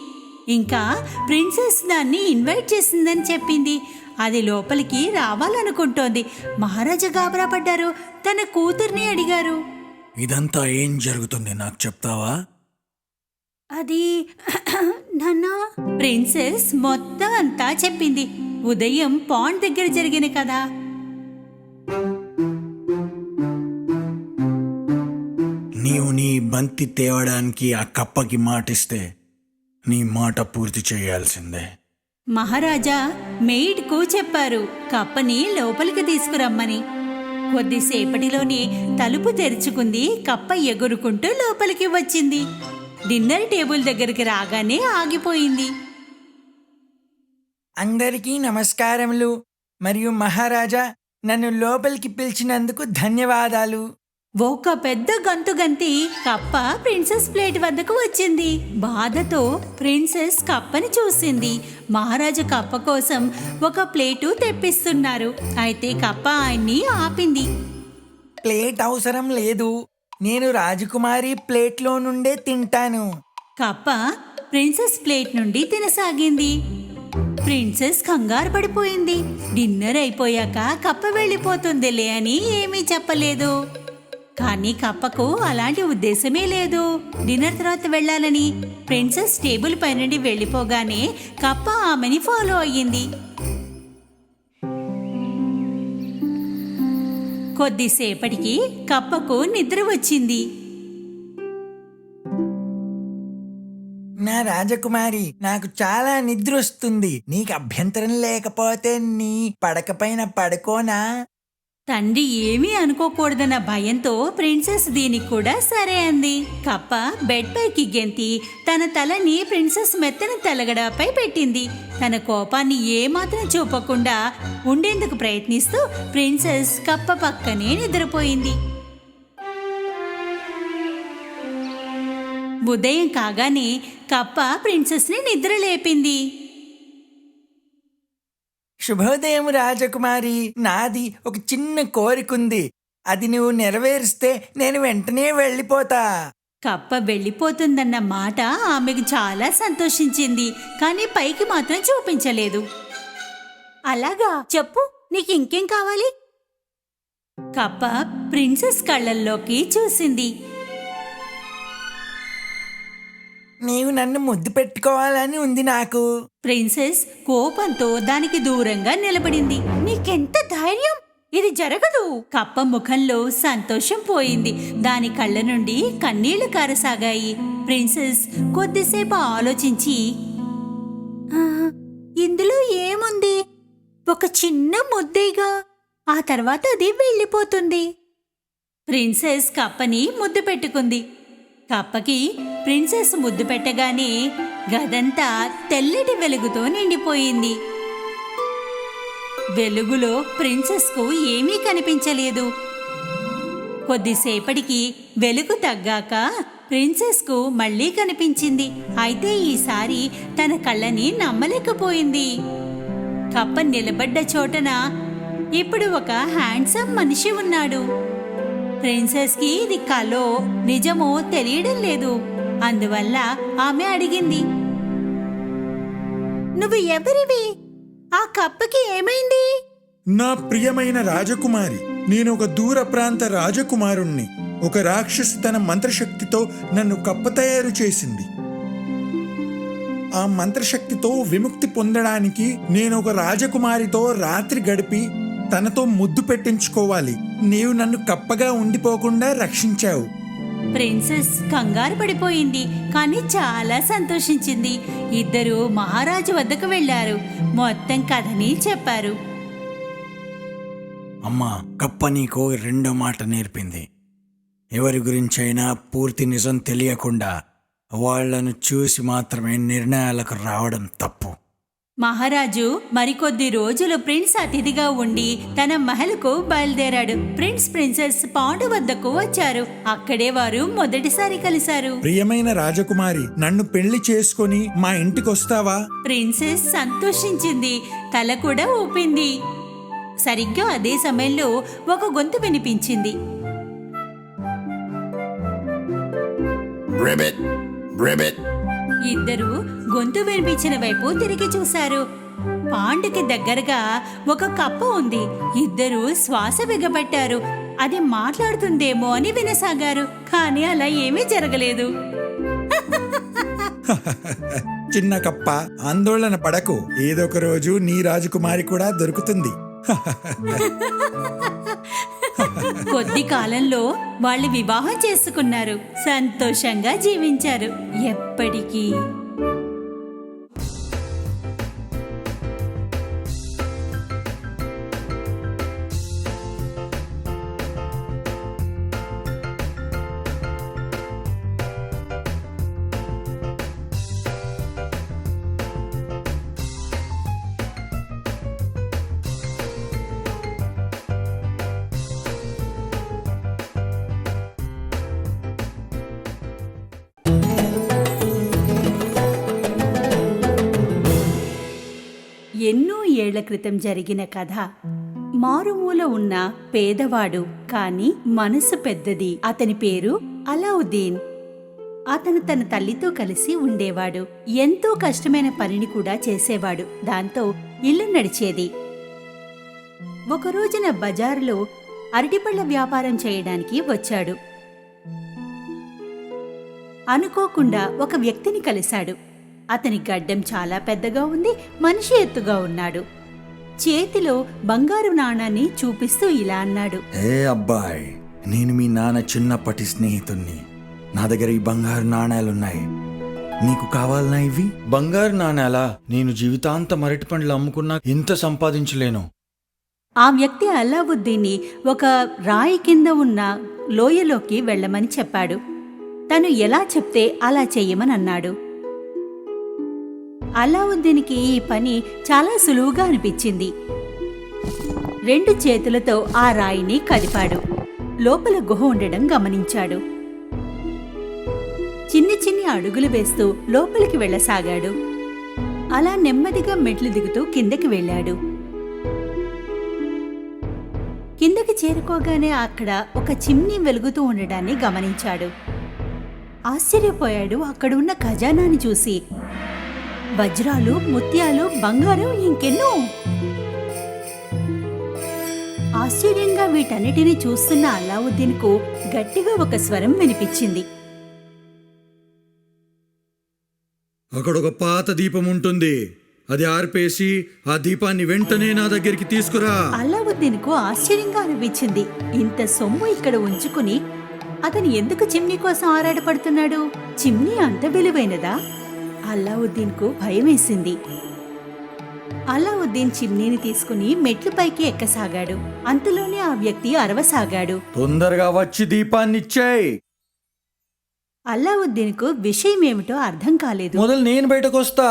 ఇంకా ప్రిన్సెస్ దాన్ని ఇన్వైట్ చేసిందని చెప్పింది. అది లోపలికి రావాలనుకుంటోంది. మహారాజా గాబరా పడ్డారు. తన కూతుర్ని అడిగారు. ఇదంతా ఏం జరుగుతుంది నాకు చెప్తావా? అది నాన్న. ప్రిన్సెస్ మొత్తం అంతా చెప్పింది. ఉదయం పాండ్ దగ్గర జరిగిన కదా. నీవు నీ బంతి తేవడానికి ఆ కప్పకి మాటిస్తే నీ మాట పూర్తి చేయాల్సిందే. మహారాజా మెయిడ్కు చెప్పారు కప్పని లోపలికి తీసుకురమ్మని. కొద్దిసేపటిలోనే తలుపు తెరుచుకుంది. కప్ప ఎగురుకుంటూ లోపలికి వచ్చింది. డిన్నర్ టేబుల్ దగ్గరికి రాగానే ఆగిపోయింది. అందరికీ నమస్కారములు. మరియు మహారాజా, నన్ను లోపలికి పిలిచినందుకు ధన్యవాదాలు. ఒక పెద్ద గంతు గంతి కప్ప ప్రిన్సెస్ ప్లేట్ వద్దకు వచ్చింది. బాధతో ప్రిన్సెస్ కప్పని చూసింది. మహారాజు కప్ప కోసం ఒక ప్లేటు తెప్పిస్తున్నారు. అయితే కప్ప ఆయన్ని ఆపింది. ప్లేట్ అవసరం లేదు, నేను రాజకుమారి ప్లేట్లో నుండే తింటాను. కప్ప ప్రిన్సెస్ ప్లేట్ నుండి తినసాగింది. ప్రిన్సెస్ కంగారు పడిపోయింది. డిన్నర్ అయిపోయాక కప్ప వెళ్ళిపోతుందిలే అని ఏమీ చెప్పలేదు. కానీ కప్పకు అలాంటి ఉద్దేశమే లేదు. డిన్నర్ తర్వాత వెళ్ళాలని. ప్రిన్సెస్ టేబుల్ పై నుండి వెళ్ళిపోగానే కప్ప ఆమెని ఫాలో అయ్యింది. కొద్దిసేపటికి కప్పకు నిద్ర వచ్చింది. నా రాజకుమారి, నాకు చాలా నిద్ర వస్తుంది. నీకు అభ్యంతరం లేకపోతే నీ పడకపైన పడుకోనా? తండ్రి ఏమీ అనుకోకూడదన్న భయంతో ప్రిన్సెస్ దీనికి కూడా సరే అంది. కప్ప బెడ్ పైకి గెంతి తన తలని ప్రిన్సెస్ మెత్తని తలగడపై పెట్టింది. తన కోపాన్ని ఏమాత్రం చూపకుండా ఉండేందుకు ప్రయత్నిస్తూ ప్రిన్సెస్ కప్ప పక్కనే నిద్రపోయింది. ఉదయం కాగానే కప్ప ప్రిన్సెస్ని నిద్రలేపింది. శుభోదయం రాజకుమారి, నాది ఒక చిన్న కోరికుంది. అది నువ్వు నెరవేరిస్తే నేను వెంటనే వెళ్ళిపోతా. కప్ప వెళ్ళిపోతుందన్న మాట ఆమెకు చాలా సంతోషించింది. కానీ పైకి మాత్రం చూపించలేదు. అలాగా, చెప్పు, నీకు ఇంకేం కావాలి? కప్ప ప్రిన్సెస్ కళ్ళల్లోకి చూసింది. నీవు నన్ను ముద్దు పెట్టుకోవాలని ఉంది నాకు. ప్రిన్సెస్ కోపంతో దానికి దూరంగా నిలబడింది. నీకెంత ధైర్యం! ఇది జరగదు. కప్ప ముఖంలో సంతోషం పోయింది. దాని కళ్ళ నుండి కన్నీళ్లు కారసాగాయి. ప్రిన్సెస్ కొద్దిసేపు ఆలోచించి, ఇందులో ఏముంది? ఒక చిన్న ముద్దేగా, ఆ తర్వాత అది వెళ్ళిపోతుంది. ప్రిన్సెస్ కప్పని ముద్దు పెట్టుకుంది. కప్పకి ప్రిన్సెస్ ముద్దు పెట్టగానే గదంతా తెల్లటి వెలుగుతో నిండిపోయింది. వెలుగులో ప్రిన్సెస్కు ఏమీ కనిపించలేదు. కొద్దిసేపటికి వెలుగు తగ్గాక ప్రిన్సెస్కు మళ్ళీ కనిపించింది. అయితే ఈసారి తన కళ్ళని నమ్మలేకపోయింది. కప్ప నిలబడ్డ చోటన ఇప్పుడు ఒక హ్యాండ్సమ్ మనిషి ఉన్నాడు. ప్రిన్సెస్కి ఇది కలో నిజమో తెలియడం లేదు. అందువల్ల ఆమె అడిగింది, నువ్వు ఎవరివి? ఆ కప్పకి ఏమైంది? నా ప్రియమైన రాజకుమారి, నేను ఒక దూర ప్రాంత రాజకుమారుణ్ణి. ఒక రాక్షసి తన మంత్రశక్తితో నన్ను కప్ప తయారు చేసింది. ఆ మంత్రశక్తితో విముక్తి పొందడానికి నేను ఒక రాజకుమారితో రాత్రి గడిపి తనతో ముద్దు పెట్టించుకోవాలి. నీవు నన్ను కప్పగా ఉండిపోకుండా రక్షించావు. ప్రిన్సెస్ కంగారు పడిపోయింది, కానీ చాలా సంతోషించింది. ఇద్దరూ మహారాజు వద్దకు వెళ్లారు. మొత్తం కథని చెప్పారు. అమ్మా, కప్ప నీకు రెండో మాట నేర్పింది. ఎవరి గురించైనా పూర్తి నిజం తెలియకుండా వాళ్లను చూసి మాత్రమే నిర్ణయాలకు రావడం తప్పు. మహారాజు మరికొద్ది రోజులు ప్రిన్స్ అతిథిగా ఉండి తన మహల్కు బయలుదేరాడు. ప్రిన్సెస్ పాండు వద్దకు వచ్చారు. అక్కడే వారు మొదటిసారి కలిశారు. ప్రియమైన రాజకుమారి, నన్ను పెళ్లి చేసుకొని మా ఇంటికొస్తావా? ప్రిన్సెస్ సంతోషించింది, తల కూడా ఊపింది. సరిగ్గా అదే సమయంలో ఒక గొంతు వినిపించింది. ఇద్దరు గొంతు వినిపించిన వైపు తిరిగి చూశారు. పాండుకి దగ్గరగా ఒక కప్ప ఉంది. ఇద్దరు శ్వాస బిగబట్టారు. అది మాట్లాడుతుందేమో అని వినసాగారు, కానీ అలా ఏమీ జరగలేదు. చిన్న కప్ప, ఆందోళన పడకు. ఏదో ఒక రోజు నీ రాజకుమారి కూడా దొరుకుతుంది. కొద్ది కాలంలో వాళ్ళు వివాహం చేసుకున్నారు. సంతోషంగా జీవించారు ఎప్పటికీ. ఎన్నో ఏళ్ల క్రితం జరిగిన కథ. మారుమూల ఉన్న పేదవాడు, కాని మనసు పెద్దది. అతని పేరు అలావుద్దీన్. అతను తన తల్లితో కలిసి ఉండేవాడు. ఎంతో కష్టమైన పనిని కూడా చేసేవాడు. దాంతో ఇల్లు నడిచేది. ఒక రోజున బజారులో అరటిపళ్ళ వ్యాపారం చేయడానికి వచ్చాడు. అనుకోకుండా ఒక వ్యక్తిని కలిశాడు. అతని గడ్డం చాలా పెద్దగా ఉంది, మనిషి ఎత్తుగా ఉన్నాడు. చేతిలో బంగారు నాణాన్ని చూపిస్తూ ఇలా అన్నాడు, ఏ అబ్బాయ్, నేను మీ నాన్న చిన్నప్పటి స్నేహితుణ్ణి. నా దగ్గర ఈ బంగారు నాణేలున్నాయి. నీకు కావాలనా ఇవి? బంగారు నాణేలా? నేను జీవితాంతం అరటి పండ్లు అమ్ముకున్నా ఇంత సంపాదించలేను. ఆ వ్యక్తి అలావుద్దీన్ని ఒక రాయి కింద ఉన్న లోయలోకి వెళ్ళమని చెప్పాడు. తను ఎలా చెప్తే అలా చెయ్యమని అన్నాడు. అలావుద్దీన్కి ఈ పని చాలా సులువుగా అనిపించింది. 2 చేతులతో ఆ రాయిని కదిపాడు. లోపల గుహ ఉండడం గమనించాడు. చిన్ని అడుగులు వేస్తూ లోపలికి వెళ్ళసాగాడు. అలా నెమ్మదిగా మెట్లు దిగుతూ కిందకి వెళ్ళాడు. కిందకి చేరుకోగానే అక్కడ ఒక చిమ్నీ వెలుగుతూ ఉండడాన్ని గమనించాడు. ఆశ్చర్యపోయాడు అక్కడున్న ఖజానాని చూసి. వజ్రాలు, ముత్యాలు, బంగారం, ఇంకెన్నో. ఆశ్చర్యంగా వీటన్నిటిని చూస్తున్న అల్లావుద్దీన్కు గట్టిగా ఒక స్వరం వినిపించింది. అక్కడ ఒక పాత దీపం ఉంటుంది, అది ఆర్పేసి ఆ దీపాన్ని వెంటనే నా దగ్గరికి తీసుకురా. అల్లావుద్దీన్కు ఆశ్చర్యంగా అనిపించింది. ఇంత సొమ్ము ఇక్కడ ఉంచుకుని అతను ఎందుకు చిమ్నీ కోసం ఆరాటపడుతున్నాడు? చిమ్నీ అంత విలువైనదా? అల్లావుద్దీన్కు భయమేసింది. అల్లావుద్దీన్ చిమ్నీని తీసుకుని మెట్లు పైకి ఎక్కసాగాడు. అంతలోనే ఆ వ్యక్తి అరవసాగాడు. తొందరగా వచ్చి దీపాన్నిచ్చేయ్. అల్లావుద్దీన్కు విషయమేమిటో అర్థం కాలేదు. మొదలు నేను బయటకు వస్తా.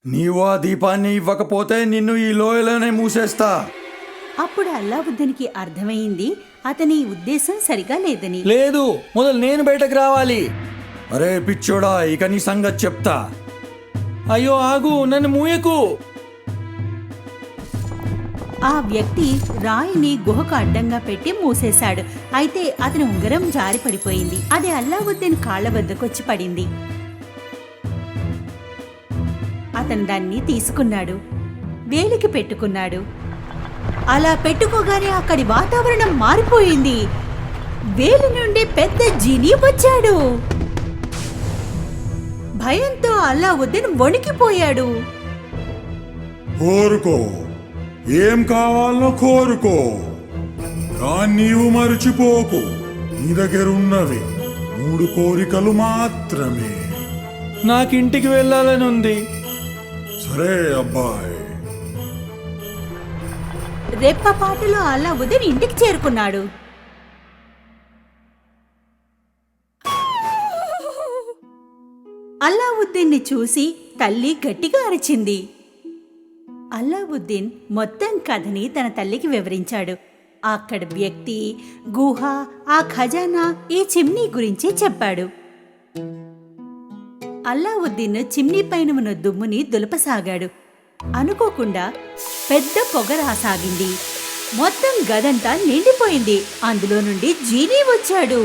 నీవు ఆ దీపాన్ని ఇవ్వకపోతే నిన్ను ఈ లోయలోనే మూసేస్తా. అప్పుడు అల్లావుద్దీన్కి అర్థమైంది అతని ఉద్దేశం సరిగా లేదని. లేదు, మొదలు నేను బయటకు రావాలి. అరే పిచ్చోడా, ఇక నీ సంగతి చెప్తా. అయ్యో ఆగు, నన్ను మూయకు. ఆ వ్యక్తి రాయిని గుహకు అడ్డంగా పెట్టి మూసేశాడు. అయితే అతని ఉంగరం జారి పడిపోయింది. అది అల్లావుద్దీన్ కాళ్ల వద్దకొచ్చి పడింది. అతను దాన్ని తీసుకున్నాడు, వేలికి పెట్టుకున్నాడు. అలా పెట్టుకోగానే అక్కడి వాతావరణం మారిపోయింది. వేలి నుండి పెద్ద జీనీ వచ్చాడు. భయంతో అల్లావుద్దీన్ వణికిపోయాడు. కోరుకో, ఏం కావాలో కోరుకో, కానీ నీవు మరచిపోకు, నీ దగ్గర ఉన్నవి 3 కోరికలు మాత్రమే. నాకింటికి వెళ్ళాలని ఉంది. సరే అబ్బాయి. రెప్పపాటులో అల్లావుద్దీన్ ఇంటికి చేరుకున్నాడు. అల్లావుద్దీన్ని చూసి తల్లి గట్టిగా అరిచింది. అల్లావుద్దీన్ మొత్తం కథని తన తల్లికి వివరించాడు. అక్కడ వ్యక్తి, గుహ, ఆ ఖజానా, ఈ చిమ్నీ గురించి చెప్పాడు. అల్లావుద్దీన్ చిమ్నీ పైన ఉన్న దుమ్ముని దులపసాగాడు. అనుకోకుండా పెద్ద పొగ రాసాగింది. మొత్తం గదంతా నిండిపోయింది. అందులో నుండి జీనీ వచ్చాడు.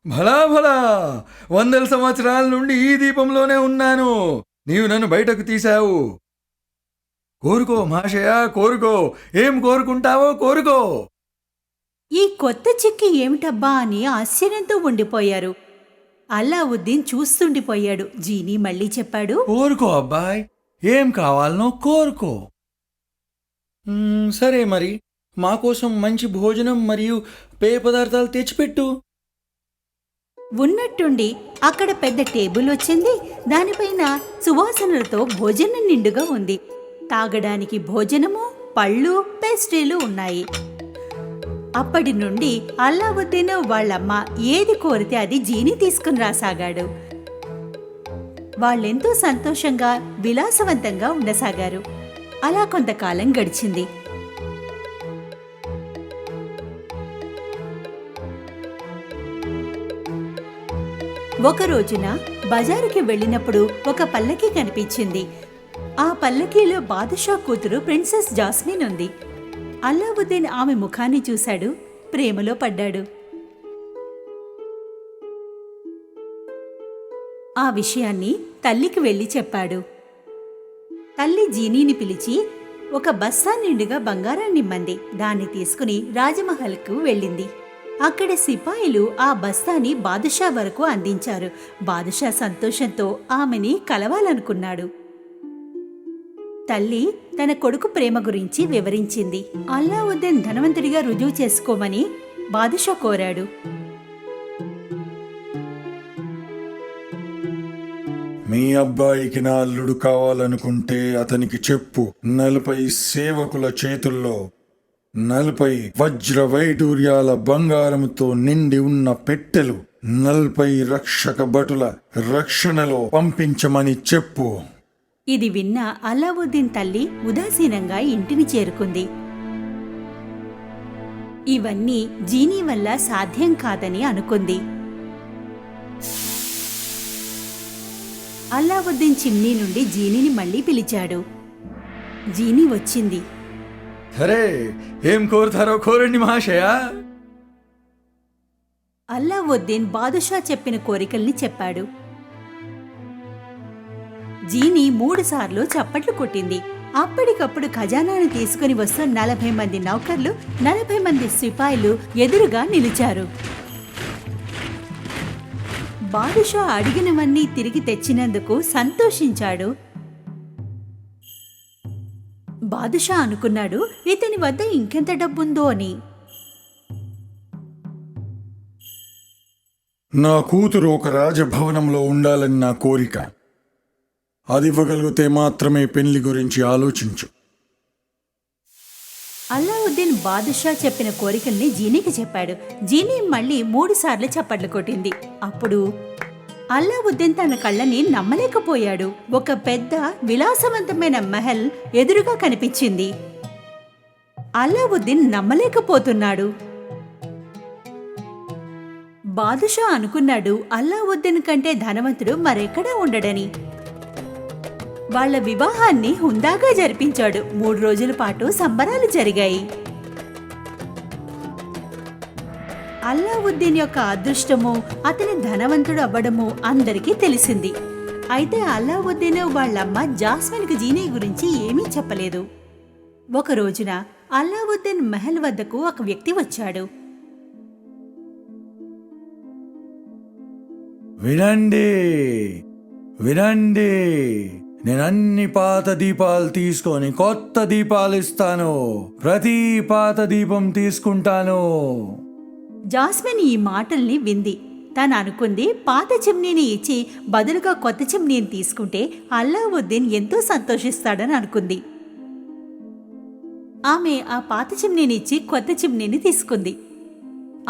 భలా భలా, 100 సంవత్సరాల నుండి ఈ దీపంలోనే ఉన్నాను. నీవు నన్ను బయటకు తీశావు. కోరుకో మహాశయ, కోరుకో. ఏం కోరుకుంటావో కోరుకో. ఈ కొత్త చిక్కి ఏమిటబ్బా అని ఆశ్చర్యంతో ఉండిపోయారు. అల్లావుద్దీన్ చూస్తుండిపోయాడు. జీనీ మళ్ళీ చెప్పాడు, కోరుకో అబ్బాయ్, ఏం కావాలనో కోరుకో. సరే మరి, మా కోసం మంచి భోజనం మరియు పేయ పదార్థాలు తెచ్చిపెట్టు. ఉన్నట్టుండి అక్కడ పెద్ద టేబుల్ వచ్చింది. దానిపైన సువాసనలతో భోజనం నిండుగా ఉంది. తాగడానికి భోజనము, పళ్ళు, పేస్ట్రీలు ఉన్నాయి. అప్పటి నుండి అల్లావుద్దీన్ వాళ్ళమ్మ ఏది కోరితే అది జీనీ తీసుకుని రాసాగాడు. వాళ్ళెంతో సంతోషంగా విలాసవంతంగా ఉండసాగారు. అలా కొంతకాలం గడిచింది. ఒక రోజున బజారుకి వెళ్ళినప్పుడు ఒక పల్లకీ కనిపించింది. ఆ పల్లకీలో బాదుషా కూతురు ప్రిన్సెస్ జాస్మిన్ ఉంది. అల్లావుద్దీన్ ఆమె ముఖాన్ని చూశాడు, ప్రేమలో పడ్డాడు. ఆ విషయాన్ని తల్లికి వెళ్ళి చెప్పాడు. తల్లి జీనీని పిలిచి ఒక బస్తా నిండుగా బంగారం నిమ్మంది. దాన్ని తీసుకుని రాజమహల్కు వెళ్ళింది. అక్కడ సిపాయిలు ఆ బస్తాని బాదుషా వరకు అందించారు. బాదుషా సంతోషంతో ఆమెని కలవాలనుకున్నాడు. తల్లి తన కొడుకు ప్రేమ గురించి వివరించింది. అల్లావుద్దీన్ ధనవంతుడిగా రుజువు చేసుకోమని బాదుషా కోరాడు. మీ అబ్బాయికి నా అల్లుడు కావాలనుకుంటే అతనికి చెప్పు, 40 సేవకుల చేతుల్లో 40 వజ్ర వైడూర్యాల బంగారముతో నిండి ఉన్న పెట్టెలు 40 రక్షక భటుల రక్షణలో పంపించమని చెప్పు. ఇది విన్న అల్లావుద్దీన్ తల్లి ఉదాసీనంగా ఇంటిని చేరుకుంది. ఇవన్నీ జీనీ వల్ల సాధ్యం కాదని అనుకుంది. అల్లావుద్దీన్ చిమ్నీ నుండి జీనీని మళ్ళీ పిలిచాడు. జీనీ వచ్చింది. సరే, ఏం కోరుతారో కోరండి మహాశయ. అల్లావుద్దీన్ బాదుషా చెప్పిన కోరికల్ని చెప్పాడు. జీని 3 సార్లు చప్పట్లు కొట్టింది. అప్పటికప్పుడు ఖజానాను తీసుకుని వస్తున్న 40 మంది నౌకర్లు, 40 మంది సిపాయిలు ఎదురుగా నిలిచారు. బాదుషా అడిగినవన్నీ తిరిగి తెచ్చినందుకు సంతోషించాడు. బాదుషా అనుకున్నాడు, ఇతని వద్ద ఇంకెంత డబ్బుందో అని. నా కూతురు ఒక రాజభవనంలో ఉండాలని నా కోరిక. అది ఇవ్వగలిగితే మాత్రమే పెళ్లి గురించి ఆలోచించు. అల్లావుద్దీన్ బాదుషా చెప్పిన కోరికల్ని జీనీకి చెప్పాడు. జీనీ మళ్ళీ 3 సార్లు చప్పట్లు కొట్టింది. అప్పుడు అల్లావుద్దీన్ తన కళ్ళని నమ్మలేకపోయాడు. ఒక పెద్ద విలాసవంతమైన మహల్ ఎదురుగా కనిపించింది. అల్లావుద్దీన్ నమ్మలేకపోతున్నాడు. బాదుషా అనుకున్నాడు అల్లావుద్దీన్ కంటే ధనవంతుడు మరెక్కడా ఉండడని. వాళ్ళ వివాహాన్ని హుందాగా జరిపించాడు. 3 రోజుల పాటు సంబరాలు జరిగాయి. అల్లావుద్దీన్ యొక్క అదృష్టము, అతని ధనవంతుడు అవ్వడము అందరికీ తెలిసింది. అయితే అల్లావుద్దీన్ వాళ్ళమ్మ జాస్మిన్కి జీనీ గురించి ఏమీ చెప్పలేదు. ఒక రోజున అల్లావుద్దీన్ మహల్ వద్దకు ఒక వ్యక్తి వచ్చాడు. వినండి, వినండి, నేను అన్ని పాత దీపాలు తీసుకొని కొత్త దీపాలు ఇస్తాను. ప్రతి పాత దీపం తీసుకుంటాను. జాస్మిన్ ఈ మాటల్ని వింది. తను అనుకుంది పాత చిమ్నీని ఇచ్చి బదులుగా కొత్త చిమ్నీని తీసుకుంటే అల్లావుద్దీన్ ఎంతో సంతోషిస్తాడని అనుకుంది. ఆమె ఆ పాత చిమ్నీని ఇచ్చి కొత్త చిమ్నీని తీసుకుంది.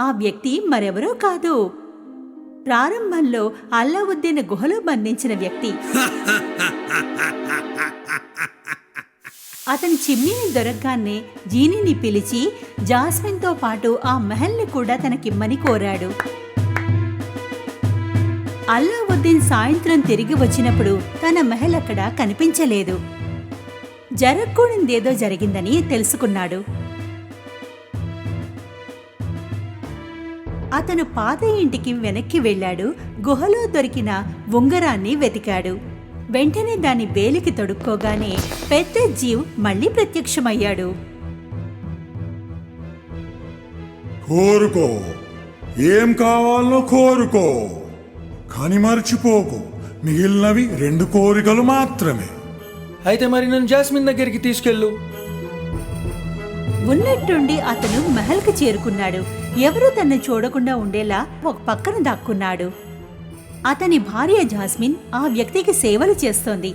ఆ వ్యక్తి మరెవరో కాదు, ప్రారంభంలో అల్లావుద్దీన్ గుహలో బంధించిన వ్యక్తి. అతని చిమ్నీని దొరకగానే జీనీని పిలిచి జాస్మిన్తో పాటు ఆ మహల్ని కూడా తనకిమ్మని కోరాడు. అల్లావుద్దీన్ సాయంత్రం తిరిగి వచ్చినప్పుడు తన మహల్ అక్కడ కనిపించలేదు. జరగకూడదేదో జరిగిందని తెలుసుకున్నాడు. అతను పాత ఇంటికి వెనక్కి వెళ్ళాడు. గుహలో దొరికిన ఉంగరాన్ని వెతికాడు. వెంటనే దాని వేలికి తొడుక్కోగానే పెద్ద జీవ్ మళ్ళీ ప్రత్యక్షమయ్యాడు. కోరుకో, ఏం కావాలో కోరుకో, కానీ మర్చిపోకు, మిగిలినవి 2 కోరికలు మాత్రమే. అయితే మరి నన్ను జాస్మిన్ దగ్గరికి తీసుకెళ్ళు. ఉన్నట్టుండి అతను మహల్కి చేరుకున్నాడు. ఎవరూ తన్ను చూడకుండా ఉండేలా ఒక పక్కన దాక్కున్నాడు. అతని భార్య జాస్మిన్ ఆ వ్యక్తికి సేవలు చేస్తోంది.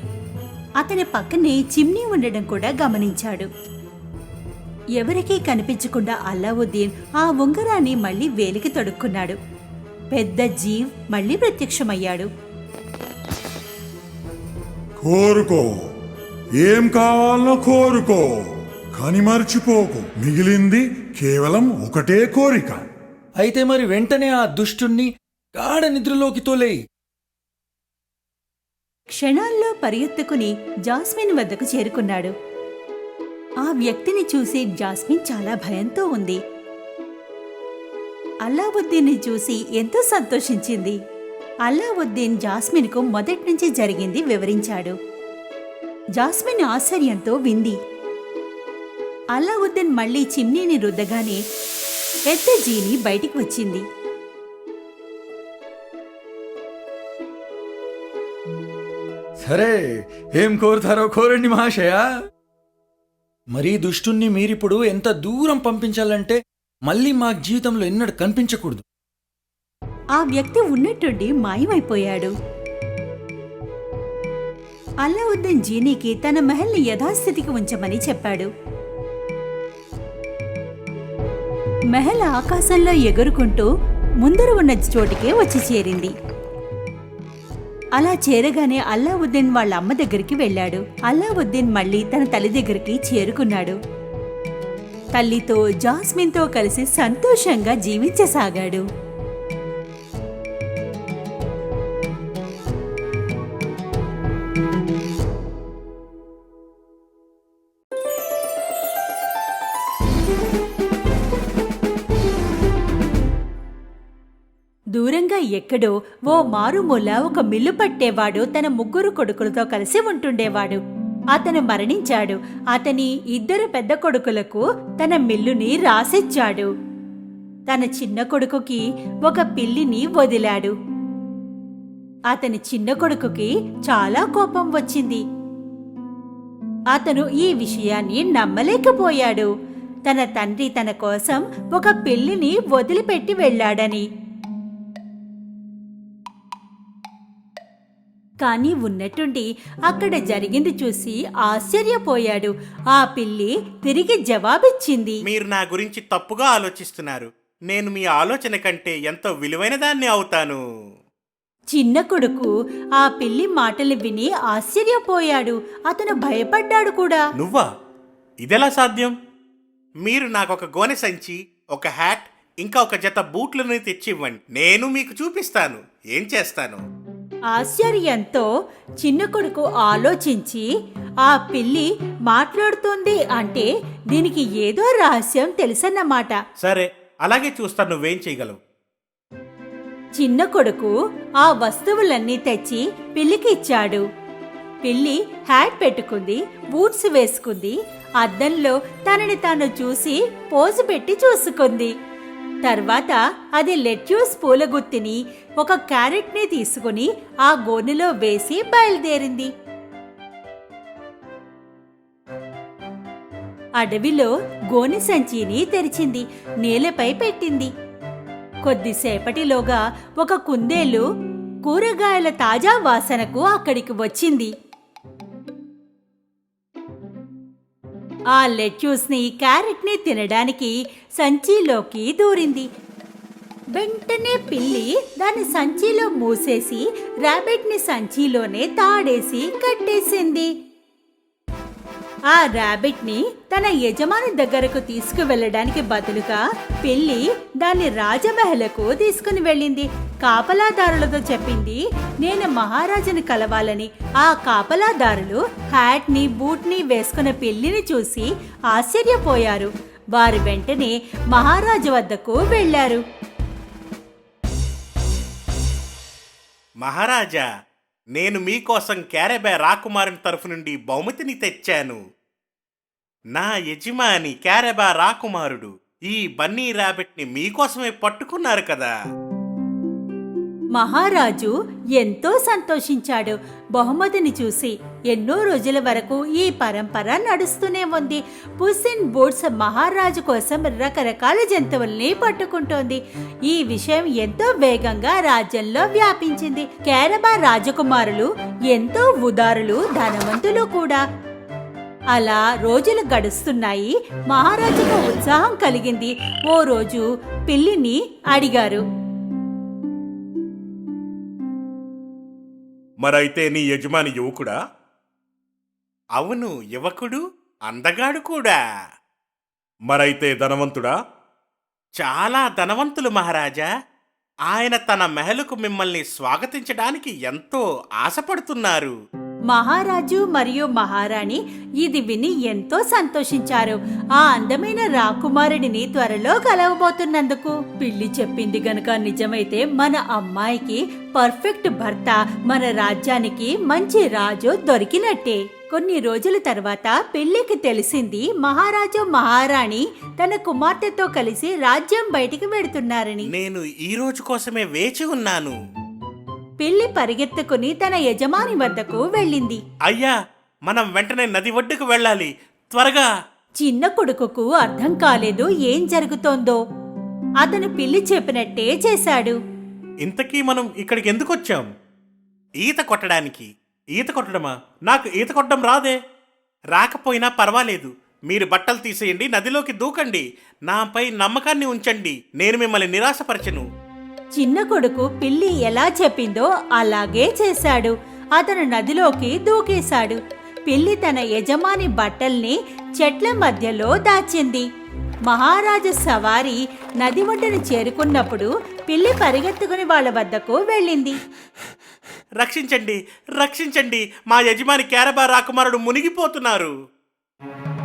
అతని పక్కనే చిమ్నీ ఉండడం కూడా గమనించాడు. ఎవరికీ కనిపించకుండా అల్లావుద్దీన్ ఆ ఉంగరాన్ని మళ్ళీ వేలికి తొడుక్కున్నాడు. పెద్ద జీవ్ మళ్ళీ ప్రత్యక్షమయ్యాడు. కోరుకో, ఏం కావాలో కోరుకో, కానీ మర్చిపోకు, మిగిలింది కేవలం ఒకటే కోరిక. అయితే మరి వెంటనే ఆ దుష్టుణ్ణి గాఢ నిద్రలోకి తోలేయి. క్షణాల్లో పరిగెత్తుకుని జాస్మిన్ వద్దకు చేరుకున్నాడు. ఆ వ్యక్తిని చూసి జాస్మిన్ చాలా భయంతో ఉంది. అల్లావుద్దీన్ని చూసి ఎంతో సంతోషించింది. అల్లావుద్దీన్ జాస్మిన్కు మొదట్నుంచి జరిగింది వివరించాడు. జాస్మిన్ ఆశ్చర్యంతో వింది. అల్లావుద్దీన్ మళ్లీ చిమ్నీని రుద్దగానే పెద్ద జీని బయటికి వచ్చింది. సరే, ఏం కోరుతారో కోరండి మహాశయ. మరీ దుష్టుణ్ణి మీరిప్పుడు ఎంత దూరం పంపించాలంటే మళ్ళీ మా జీవితంలో ఎన్నడూ కనిపించకూడదు. ఆ వ్యక్తి ఉన్నట్టుండి మాయమైపోయాడు. అల్లావుద్దీన్ జీనీకి తన మహల్ని యథాస్థితికి ఉంచమని చెప్పాడు. మహల్ ఆకాశంలో ఎగురుకుంటూ ముందర ఉన్న చోటికే వచ్చి చేరింది. అలా చేరగానే అల్లావుద్దీన్ వాళ్ళ అమ్మ దగ్గరికి వెళ్ళాడు. అల్లావుద్దీన్ మళ్ళీ తన తల్లి దగ్గరికి చేరుకున్నాడు. తల్లితో జాస్మిన్తో కలిసి సంతోషంగా జీవించసాగాడు. దూరంగా దూరంగా ఎక్కడో ఓ మారుమూల ఒక మిల్లు పట్టేవాడు తన 3 కొడుకులతో కలిసి ఉంటుండేవాడు. అతను మరణించాడు. అతని 2 పెద్ద కొడుకులకు తన మిల్లుని రాసిచ్చాడు. తన చిన్న కొడుకుకి ఒక పిల్లిని వదిలాడు. అతని చిన్న కొడుకుకి చాలా కోపం వచ్చింది. అతను ఈ విషయాన్ని నమ్మలేకపోయాడు. తన తండ్రి తన కోసం ఒక పిల్లిని వదిలిపెట్టి వెళ్ళాడని. కాని ఉన్నట్టుండి అక్కడ జరిగింది చూసి ఆశ్చర్యపోయాడు. ఆ పిల్లి తిరిగి జవాబిచ్చింది. మీరు నా గురించి తప్పుగా ఆలోచిస్తున్నారు. నేను మీ ఆలోచన కంటే ఎంతో విలువైన దాన్ని అవుతాను. చిన్న కొడుకు ఆ పిల్లి మాటలు విని ఆశ్చర్యపోయాడు. అతను భయపడ్డాడు కూడా. నువ్వా? ఇదెలా సాధ్యం? మీరు నాకొక గోనె సంచి, ఒక హ్యాట్, ఇంకా ఒక జత బూట్లను తెచ్చివ్వండి. నేను మీకు చూపిస్తాను ఏం చేస్తాను. ఆశ్చర్యంతో చిన్న కొడుకు ఆలోచించి, ఆ పిల్లి మాట్లాడుతోంది అంటే దీనికి ఏదో రహస్యం తెలుసన్నమాట. సరే, అలాగే చూస్తాను నువ్వేం చేయగలవు. చిన్న కొడుకు ఆ వస్తువులన్నీ తెచ్చి పిల్లికి ఇచ్చాడు. పిల్లి హ్యాట్ పెట్టుకుంది, బూట్స్ వేసుకుంది, అద్దంలో తనని తాను చూసి పోజు పెట్టి చూసుకుంది. తర్వాత అది లెట్యూస్ పూలగుత్తిని, ఒక క్యారెట్ని తీసుకుని ఆ గోనెలో వేసి బయలుదేరింది. అడవిలో గోనె సంచిని తెరిచింది, నేలపై పెట్టింది. కొద్దిసేపటిలోగా ఒక కుందేలు కూరగాయల తాజా వాసనకు అక్కడికి వచ్చింది. ఆ లెట్యూస్ని, క్యారెట్ని తినడానికి సంచిలోకి దూరింది. వెంటనే పిల్లి దాని సంచిలో మూసేసి ర్యాబిట్ని సంచిలోనే తాడేసి కట్టేసింది. ఆ ర్యాబిట్ని తన యజమాని దగ్గరకు తీసుకువెళ్ళడానికి బదులుగా పిల్లి దాన్ని రాజమహలకు తీసుకుని వెళ్ళింది. కాపలాదారులతో చెప్పింది, నేను మహారాజుని కలవాలని. ఆ కాపలాదారులు హ్యాట్ని, బూట్ని వేసుకున్న పిల్లిని చూసి ఆశ్చర్యపోయారు. వారు వెంటనే మహారాజు వద్దకు వెళ్లారు. మహారాజా, నేను మీకోసం క్యారెబే రాకుమారుని తరఫు నుండి బహుమతిని తెచ్చాను. నా యజమాని క్యారెబా రాకుమారుడు ఈ బన్నీ ర్యాబిట్ని మీకోసమే పట్టుకున్నారు కదా. మహారాజు ఎంతో సంతోషించాడు బహుమతిని చూసి. ఎన్నో రోజుల వరకు ఈ పరంపర నడుస్తూనే ఉంది. పుస్ ఇన్ బూట్స్ మహారాజు కోసం రకరకాల జంతువుల్ని పట్టుకుంటోంది. ఈ విషయం ఎంతో వేగంగా రాజ్యంలో వ్యాపించింది. కేరబా రాజకుమారులు ఎంతో ఉదారులు, ధనవంతులు కూడా. అలా రోజులు గడుస్తున్నాయి. మహారాజుకు ఉత్సాహం కలిగింది. ఓ రోజు పిల్లిని అడిగారు, మరైతే నీ యజమాని యువకుడా? అవును, యువకుడు, అందగాడు కూడా. మరైతే ధనవంతుడా? చాలా ధనవంతులు మహారాజా. ఆయన తన మెహలుకు మిమ్మల్ని స్వాగతించడానికి ఎంతో ఆశపడుతున్నారు. మహారాజు మరియు మహారాణి ఇది విని ఎంతో సంతోషించారు. ఆ అందమైన రాకుమారుడిని త్వరలో కలవబోతున్నందుకు. పిల్లి చెప్పింది గనక నిజమైతే మన అమ్మాయికి పర్ఫెక్ట్ భర్త, మన రాజ్యానికి మంచి రాజు దొరికినట్టే. కొన్ని రోజుల తర్వాత పిల్లికి తెలిసింది మహారాజు మహారాణి తన కుమార్తెతో కలిసి రాజ్యం బయటికి వెడుతున్నారని. నేను ఈ రోజు కోసమే వేచి ఉన్నాను. పిల్లి పరిగెత్తుకుని తన యజమాని వద్దకు వెళ్ళింది. అయ్యా, మనం వెంటనే నది ఒడ్డుకు వెళ్ళాలి, త్వరగా. చిన్న కొడుకుకు అర్థం కాలేదు ఏం జరుగుతోందో. అతను పిల్లి చెప్పినట్టే చేశాడు. ఇంతకీ మనం ఇక్కడికి ఎందుకు వచ్చాం? ఈత కొట్టడానికి. ఈత కొట్టడమా? నాకు ఈత కొట్టడం రాదే. రాకపోయినా పర్వాలేదు, మీరు బట్టలు తీసేయండి, నదిలోకి దూకండి. నాపై నమ్మకాన్ని ఉంచండి, నేను మిమ్మల్ని నిరాశపరచను. చిన్న కొడుకు పిల్లి ఎలా చెప్పిందో అలాగే చేశాడు. అతను నదిలోకి దూకేశాడు. పిల్లి తన యజమాని బట్టల్ని చెట్ల మధ్యలో దాచింది. మహారాజు సవారి నది ఒడ్డును చేరుకున్నప్పుడు పిల్లి పరిగెత్తుకుని వాళ్ళ వద్దకు వెళ్ళింది. రక్షించండి, రక్షించండి, మా యజమాని కేరబా రాకుమారుడు మునిగిపోతున్నారు.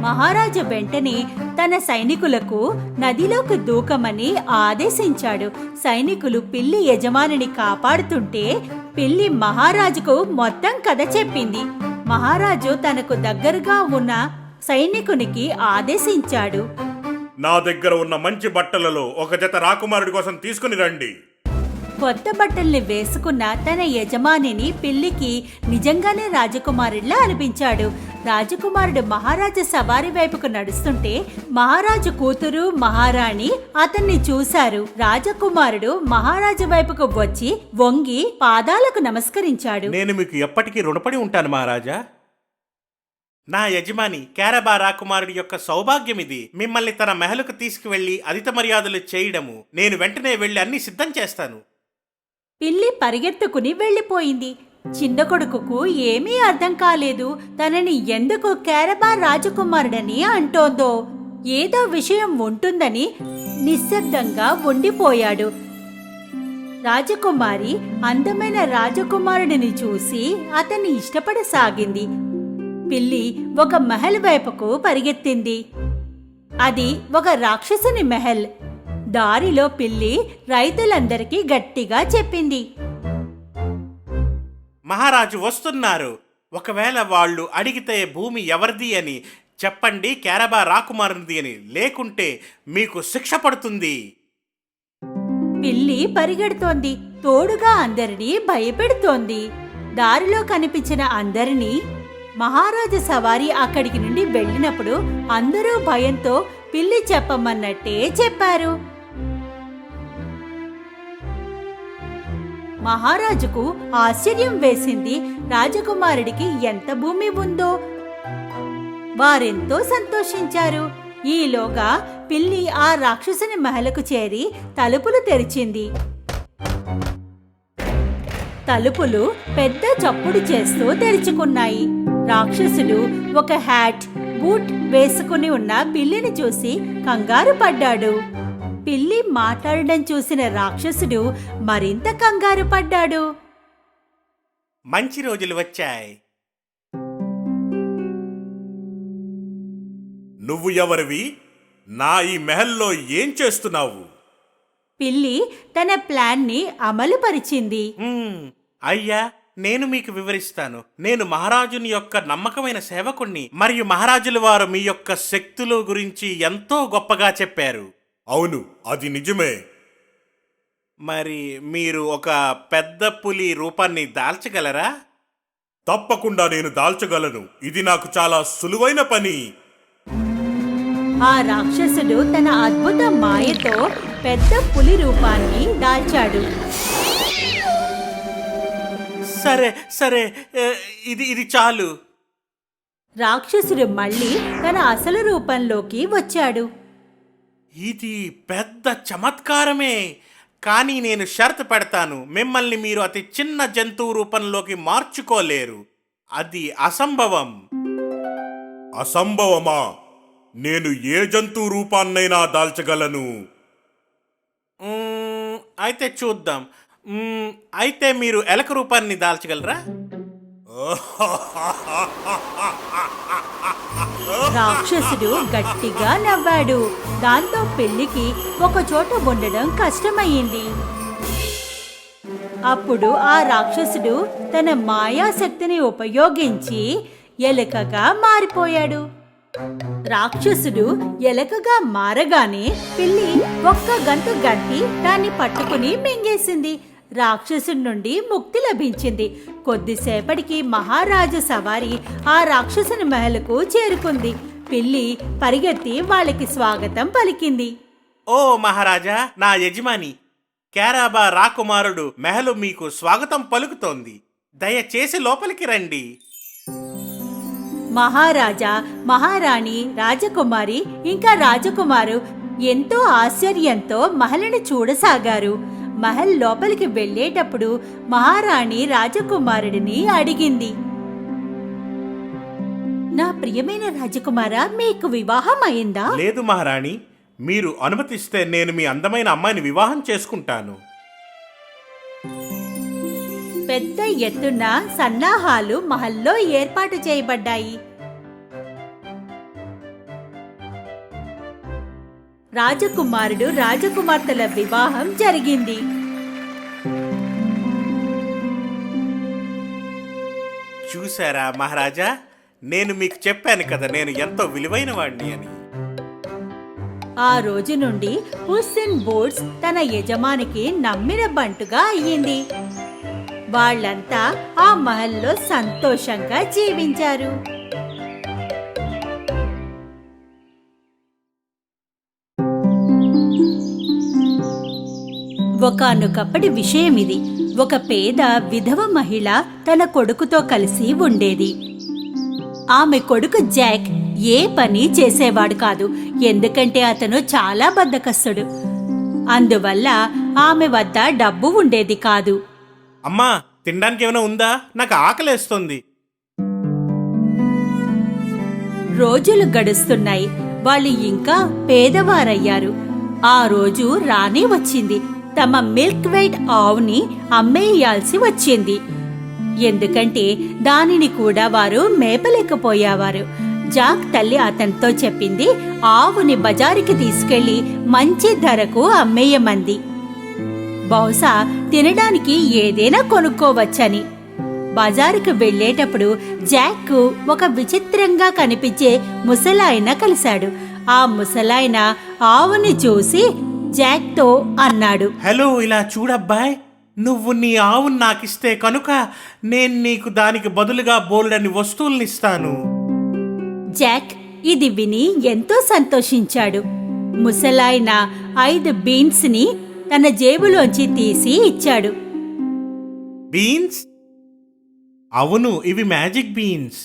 మహారాజు వెంటనే తన సైనికులకు నదిలోకి దూకమని ఆదేశించాడు. సైనికులు పిల్లి యజమానిని కాపాడుతుంటే పిల్లి మహారాజుకు మొత్తం కథ చెప్పింది. మహారాజు తనకు దగ్గరగా ఉన్న సైనికునికి ఆదేశించాడు. నా దగ్గర ఉన్న మంచి బట్టలలో ఒక జత రాకుమారుడి కోసం తీసుకుని రండి. కొత్త బట్టల్ని వేసుకున్న తన యజమానిని పిల్లికి నిజంగానే రాజకుమారుడిలా అనిపించాడు. రాజకుమారుడు మహారాజు సవారి వైపుకు నడుస్తుంటే మహారాజు కూతురు మహారాణి అతన్ని చూశారు. రాజకుమారుడు మహారాజు వైపుకు వచ్చి వంగి పాదాలకు నమస్కరించాడు. నేను మీకు ఎప్పటికీ రుణపడి ఉంటాను మహారాజా. నా యజమాని క్యారబా రాకుమారుడి యొక్క సౌభాగ్యం ఇది. మిమ్మల్ని తన మహలుకు తీసుకువెళ్లి అతిథి మర్యాదలు చేయడము. నేను వెంటనే వెళ్లి అన్ని సిద్ధం చేస్తాను. పిల్లి పరిగెత్తుకుని వెళ్ళిపోయింది. చిన్న కొడుకుకు ఏమీ అర్థం కాలేదు. తనని ఎందుకు క్యారబా రాజకుమారుడని అంటోందో. ఏదో విషయం ఉంటుందని నిశ్శబ్దంగా ఉండిపోయాడు. రాజకుమారి అందమైన రాజకుమారుడిని చూసి అతన్ని ఇష్టపడసాగింది. పిల్లి ఒక మహల్ వైపుకు పరిగెత్తింది. అది ఒక రాక్షసుని మహల్. దారిలో పిల్లి రైతులందరికీ గట్టిగా చెప్పింది. మహారాజు వస్తున్నారు. ఒకవేళ వాళ్ళు అడిగితే భూమి ఎవరిది అని చెప్పండి, క్యారబా రాకుమారునిది అని. లేకుంటే మీకు శిక్ష పడుతుంది. పిల్లి పరిగెడుతోంది. తోడుగా అందరినీ భయపెడుతోంది. దారిలో కనిపించిన అందరినీ మహారాజు సవారి అక్కడికి నుండి వెళ్ళినప్పుడు అందరూ భయంతో పిల్లి చెప్పమన్నట్టే చెప్పారు. మహారాజుకు ఆశ్చర్యం వేసింది. రాజకుమారుడికి ఎంత భూమి ఉందో. వారెంతో సంతోషించారు. ఈలోగా పిల్లి ఆ రాక్షసుని మహలకు చేరి తలుపులు తెరిచింది. తలుపులు పెద్ద చప్పుడు చేస్తూ తెరుచుకున్నాయి. రాక్షసుడు ఒక హ్యాట్, బూట్ వేసుకుని ఉన్న పిల్లిని చూసి కంగారు పడ్డాడు. పిల్లి మాట్లాడడం చూసిన రాక్షసుడు మరింత కంగారు పడ్డాడు. మంచి రోజులు వచ్చాయి. నువ్వు ఎవరివి? నా ఈ మెహల్లో ఏం చేస్తున్నావు? పిల్లి తన ప్లాన్ని అమలుపరిచింది. అయ్యా, నేను మీకు వివరిస్తాను. నేను మహారాజుని యొక్క నమ్మకమైన సేవకుణ్ణి. మరియు మహారాజుల వారు మీ యొక్క శక్తుల గురించి ఎంతో గొప్పగా చెప్పారు. అవును, అది నిజమే. మరి మీరు ఒక పెద్ద పులి రూపాన్ని దాల్చగలరా? తప్పకుండా నేను దాల్చగలను. ఇది నాకు చాలా సులువైన పని. ఆ రాక్షసుడు తన అద్భుత మాయతో పెద్ద పులి రూపాన్ని దాల్చాడు. సరే సరే, ఇది చాలు. రాక్షసుడు మళ్ళీ తన అసలు రూపంలోకి వచ్చాడు. ఇది పెద్ద చమత్కారమే. కానీ నేను షరతు పెడతాను. మిమ్మల్ని మీరు అతి చిన్న జంతువు రూపంలోకి మార్చుకోలేరు. అది అసంభవం. అసంభవమా? నేను ఏ జంతువు రూపాన్నైనా దాల్చగలను. అయితే చూద్దాం. అయితే మీరు ఎలక రూపాన్ని దాల్చగలరా? రాక్షసుడు గట్టిగా నవ్వాడు. దాంతో పిల్లికి ఒక చోట ఉండడం కష్టమయ్యింది. అప్పుడు ఆ రాక్షసుడు తన మాయాశక్తిని ఉపయోగించి ఎలుకగా మారిపోయాడు. రాక్షసుడు ఎలుకగా మారగానే పిల్లి ఒక్క గంతు గంతి దాన్ని పట్టుకుని మింగేసింది. రాక్షసుడి నుండి ముక్తి లభించింది. కొద్దిసేపటికి మహారాజు సవారి ఆ రాక్షసుని మహలుకు చేరుకుంది. పిల్లి పరిగెత్తి వాళ్ళకి స్వాగతం పలికింది. ఓ మహారాజా, నా యజమాని క్యారబా రాకుమారుడు మెహలు మీకు స్వాగతం పలుకుతోంది. దయచేసి లోపలికి రండి. మహారాజా, మహారాణి, రాజకుమారి ఇంకా రాజకుమారు ఎంతో ఆశ్చర్యంతో మహల్ని చూడసాగారు. మహల్ లోపలికి వెళ్ళేటప్పుడు మహారాణి రాజకుమారుడిని అడిగింది, నా ప్రియమైన రాజకుమారా, మీకు వివాహం అయిందా? లేదు మహారాణి, మీరు అనుమతిస్తే నేను మీ అందమైన అమ్మాయిని వివాహం చేసుకుంటాను. పెద్ద ఎత్తున సన్నాహాలు మహల్లో ఏర్పాటు చేయబడ్డాయి. రాజకుమారుడు రాజకుమార్తెల వివాహం జరిగింది. చూసారా మహారాజా, నేను మీకు చెప్పాను కదా నేను ఎంతో విలువైన వాడిని అని. ఆ రోజు నుండి హుస్సేన్ బోర్డ్స్ తన యజమానికి నమ్మిన బంటుగా అయ్యింది. వాళ్ళంతా ఆ మహల్లో సంతోషంగా జీవించారు. ఒకానొకప్పటి విషయం ఇది. ఒక పేద విధవ మహిళ తన కొడుకుతో కలిసి ఉండేది. ఆమె కొడుకు జాక్ ఏ పని చేసేవాడు కాదు, ఎందుకంటే అతను చాలా బద్ధకస్తుడు. అందువల్ల ఆమె వద్ద డబ్బు ఉండేది కాదు. అమ్మా, తినడానికి ఏమైనా ఉందా? నాకు ఆకలేస్తుంది. రోజులు గడుస్తున్నాయి. వాళ్ళు ఇంకా పేదవారయ్యారు. ఆ రోజు రానే వచ్చింది. తమ మిల్క్ వైట్ ఆవుని అమ్మేయాల్సి వచ్చింది, ఎందుకంటే దానిని కూడా వారు మేపలేకపోయేవారు. జాక్ తల్లి అతనితో చెప్పింది, ఆవుని బజారుకి తీసుకెళ్లి మంచి ధరకు అమ్మేయమంది. బహుశా తినడానికి ఏదైనా కొనుక్కోవచ్చని. బజారుకు వెళ్లేటప్పుడు జాక్ ఒక విచిత్రంగా కనిపించే ముసలాయన కలిశాడు. ఆ ముసలాయన ఆవుని చూసి జాక్తో అన్నాడు, హలో, ఇలా చూడబ్బాయ్, నువ్వు నీ ఆవును నాకిస్తే కనుక నేను నీకు దానికి బదులుగా బోలెడన్ని వస్తువులనిస్తాను. జాక్ ఇది విని ఎంతో సంతోషించాడు. ముసలాయన 5 బీన్స్ ని తన జేబులోంచి తీసి ఇచ్చాడు. బీన్స్? అవును, ఇవి మ్యాజిక్ బీన్స్.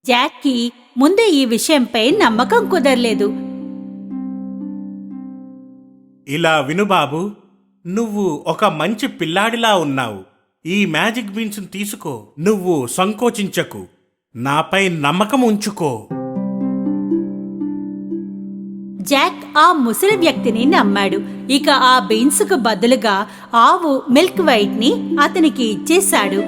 జాక్కి ముందు ఈ విషయంపై నమ్మకం కుదరలేదు. ఇలా విను బాబు, నువ్వు ఒక మంచి పిల్లాడిలా ఉన్నావు. ఈ మ్యాజిక్ బీన్స్ తీసుకో. నువ్వు సంకోచించకు, నాపై నమ్మకం ఉంచుకో. జాక్ ఆ ముసలి వ్యక్తిని నమ్మాడు. ఇక ఆ బీన్స్ కు బదులుగా ఆవు మిల్క్ వైట్ ని అతనికి ఇచ్చేశాడు.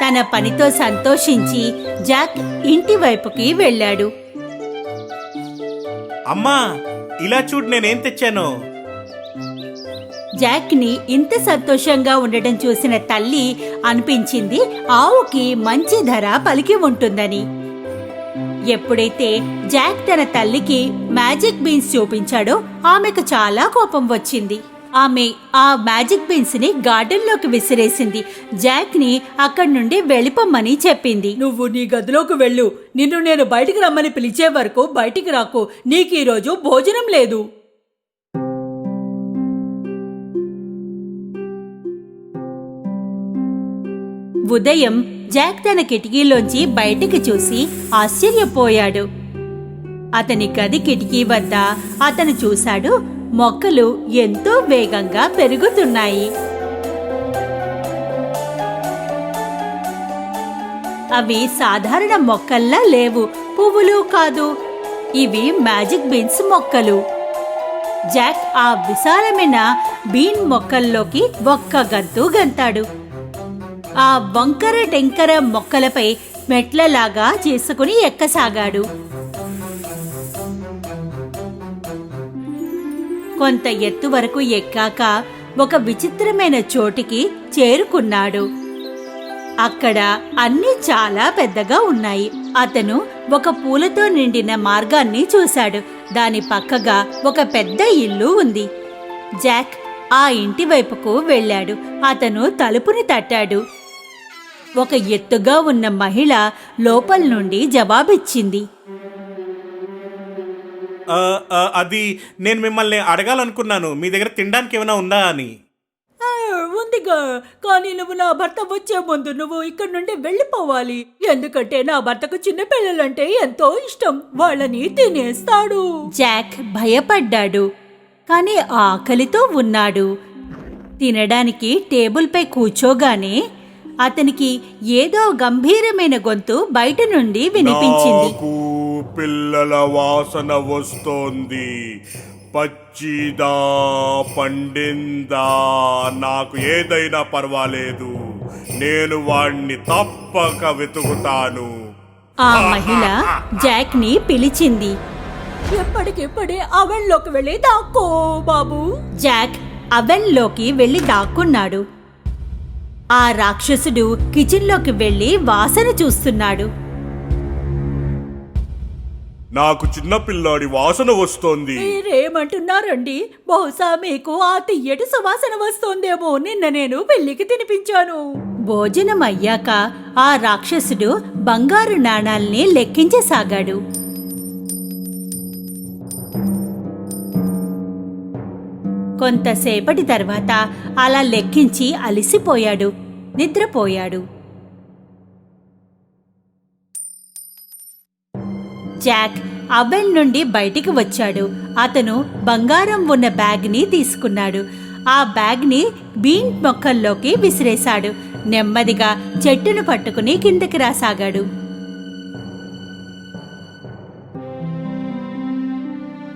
తన పనితో సంతోషించి జాక్ ఇంటి వైపుకి వెళ్ళాడు. అమ్మా, ఇలా చూడు నేనేం తెచ్చానో. జాక్ ని ఇంత సంతోషంగా ఉండటం చూసిన తల్లి అనిపించింది ఆవుకి మంచి ధర పలికి ఉంటుందని. ఎప్పుడైతే జాక్ తన తల్లికి మ్యాజిక్ బీన్స్ చూపించాడో ఆమెకు చాలా కోపం వచ్చింది. ఆమె ఆ మ్యాజిక్ బీన్స్ ని గార్డెన్ లోకి విసిరేసింది. జాక్ ని అక్కడి నుండి వెళ్ళిపోమ్మని చెప్పింది. నువ్వు నీ గదిలోకి వెళ్ళు. నిన్ను నేను బయటికి రమ్మని పిలిచే వరకు బయటికి రాకు. నీకు ఈరోజు భోజనం లేదు. ఉదయం జాక్ తన కిటికీలోంచి బయటికి చూసి ఆశ్చర్యపోయాడు. అతని గది కిటికీ వద్ద అతను చూశాడు, మొక్కలు ఎంతో వేగంగా పెరుగుతున్నాయి. అవి సాధారణ మొక్కల్లా లేవు, పువ్వులు కాదు. ఇవి మ్యాజిక్ బీన్స్ మొక్కలు. జాక్ ఆ విశాలమైన బీన్ మొక్కల్లోకి ఒక్క గంతు గంతాడు. ఆ వంకర టెంకర మొక్కలపై మెట్లలాగా చేసుకుని ఎక్కసాగాడు. కొంత ఎత్తు వరకు ఎక్కాక ఒక విచిత్రమైన చోటికి చేరుకున్నాడు. అక్కడ అన్నీ చాలా పెద్దగా ఉన్నాయి. అతను ఒక పూలతో నిండిన మార్గాన్ని చూశాడు. దాని పక్కగా ఒక పెద్ద ఇల్లు ఉంది. జాక్ ఆ ఇంటి వైపుకు వెళ్ళాడు. అతను తలుపుని తట్టాడు. ఒక ఎత్తుగా ఉన్న మహిళ లోపల నుండి జవాబిచ్చింది. అది నేను మిమ్మల్ని అడగాలనుకున్నాను, మీ దగ్గర తినడానికి ఏమైనా ఉందా అని. ఉందిగా, కానీ నువ్వు నా భర్త వచ్చే ముందు నువ్వు ఇక్కడి నుండి వెళ్ళిపోవాలి. ఎందుకంటే నా భర్తకు చిన్న పిల్లలంటే ఎంతో ఇష్టం. వాళ్ళని తినేస్తాడు. జాక్ భయపడ్డాడు, కానీ ఆకలితో ఉన్నాడు. తినడానికి టేబుల్పై కూర్చోగానే అతనికి ఏదో గంభీరమైన గొంతు బయట నుండి వినిపించింది. నాకు పిల్లల వాసన వస్తోంది. పచ్చిదా పండిందా నాకు ఏదైనా పర్వాలేదు, నేను వాణ్ణి తప్పక వెతుకుతాను. ఆ మహిళ జాక్ ని పిలిచింది. ఎప్పటికిప్పుడే అవెన్లోకి వెళ్ళి దాక్కో బాబు. జాక్ అవెన్లోకి వెళ్ళి దాక్కున్నాడు. ఆ రాక్షసుడు కిచెన్లోకి వెళ్ళి వాసన చూస్తున్నాడు. నాకు చిన్న పిల్లాడి వాసన వస్తోంది. మీరేమంటున్నారండి? బహుశా మీకు ఆ తియ్యటి సువాసన వస్తోందేమో. నిన్న నేను పెళ్లికి తినిపించాను. భోజనం అయ్యాక ఆ రాక్షసుడు బంగారు నాణాల్ని లెక్కించసాగాడు. కొంతసేపటి తర్వాత అలా లెక్కించి అలిసిపోయాడు, నిద్రపోయాడు. జాక్ అవెన్ నుండి బయటికి వచ్చాడు. అతను బంగారం ఉన్న బ్యాగ్ని తీసుకున్నాడు. ఆ బ్యాగ్ని బీన్ మొక్కల్లోకి విసిరేశాడు. నెమ్మదిగా చెట్టును పట్టుకుని కిందకి రాసాగాడు.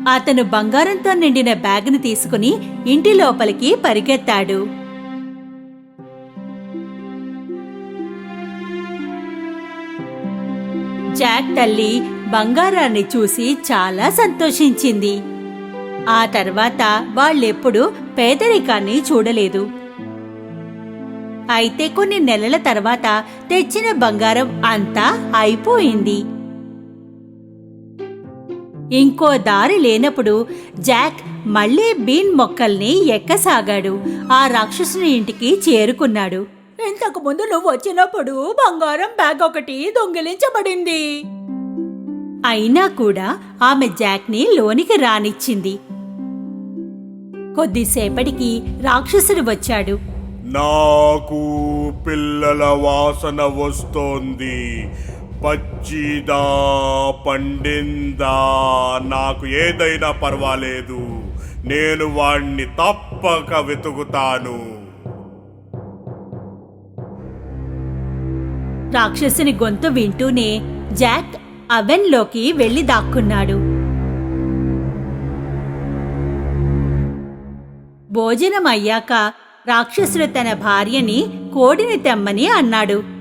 అతను బంగారంతో నిండిన బ్యాగ్ను తీసుకుని ఇంటి లోపలికి పరిగెత్తాడు. జాక్ తల్లి బంగారాన్ని చూసి చాలా సంతోషించింది. ఆ తర్వాత వాళ్ళెప్పుడూ పేదరికాన్ని చూడలేదు. అయితే కొన్ని నెలల తర్వాత తెచ్చిన బంగారం అంతా అయిపోయింది. ఇంకో దారి లేనప్పుడు జాక్ మళ్లీ బీన్ మొక్కల్ని ఎక్కసాగాడు. ఆ రాక్షసుని ఇంటికి చేరుకున్నాడు. ఇంతకు ముందు నువ్వు వచ్చినప్పుడు బంగారం బ్యాగ్ ఒకటి దొంగిలించబడింది. అయినా కూడా ఆమె జాక్ని లోనికి రానిచ్చింది. కొద్దిసేపటికి రాక్షసుడు వచ్చాడు. నాకు పిల్లల వాసన వస్తోంది. పచ్చిదా పండిందా నాకు ఏదైనా పర్వాలేదు. నేను వాణ్ణి తప్పక వెతుకుతాను. రాక్షసుని గొంతు వింటూనే జాక్ అవెన్లోకి వెళ్లి దాక్కున్నాడు. భోజనం అయ్యాక రాక్షసుడు తన భార్యని కోడిని తెమ్మని అన్నాడు.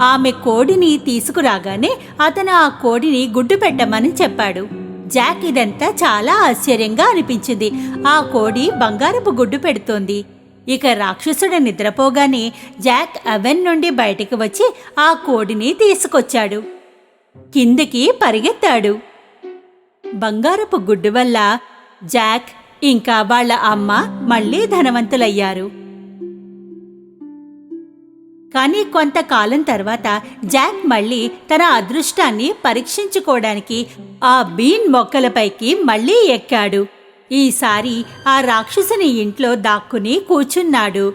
ఆమె కోడిని తీసుకురాగానే అతను ఆ కోడిని గుడ్డు పెట్టమని చెప్పాడు. జాక్ ఇదంతా చాలా ఆశ్చర్యంగా అనిపించింది. ఆ కోడి బంగారపు గుడ్డు పెడుతోంది. ఇక రాక్షసుడు నిద్రపోగానే జాక్ అవెన్ నుండి బయటికి వచ్చి ఆ కోడిని తీసుకొచ్చాడు. కిందికి పరిగెత్తాడు. బంగారపు గుడ్డు వల్ల జాక్ ఇంకా వాళ్ళ అమ్మ మళ్లీ ధనవంతులయ్యారు. కానీ కొంతకాలం తర్వాత జాక్ మళ్లీ తన అదృష్టాన్ని పరీక్షించుకోవడానికి ఆ బీన్ మొక్కలపైకి మళ్లీ ఎక్కాడు. ఈసారి ఆ రాక్షసుని ఇంట్లో దాక్కుని కూర్చున్నాడు.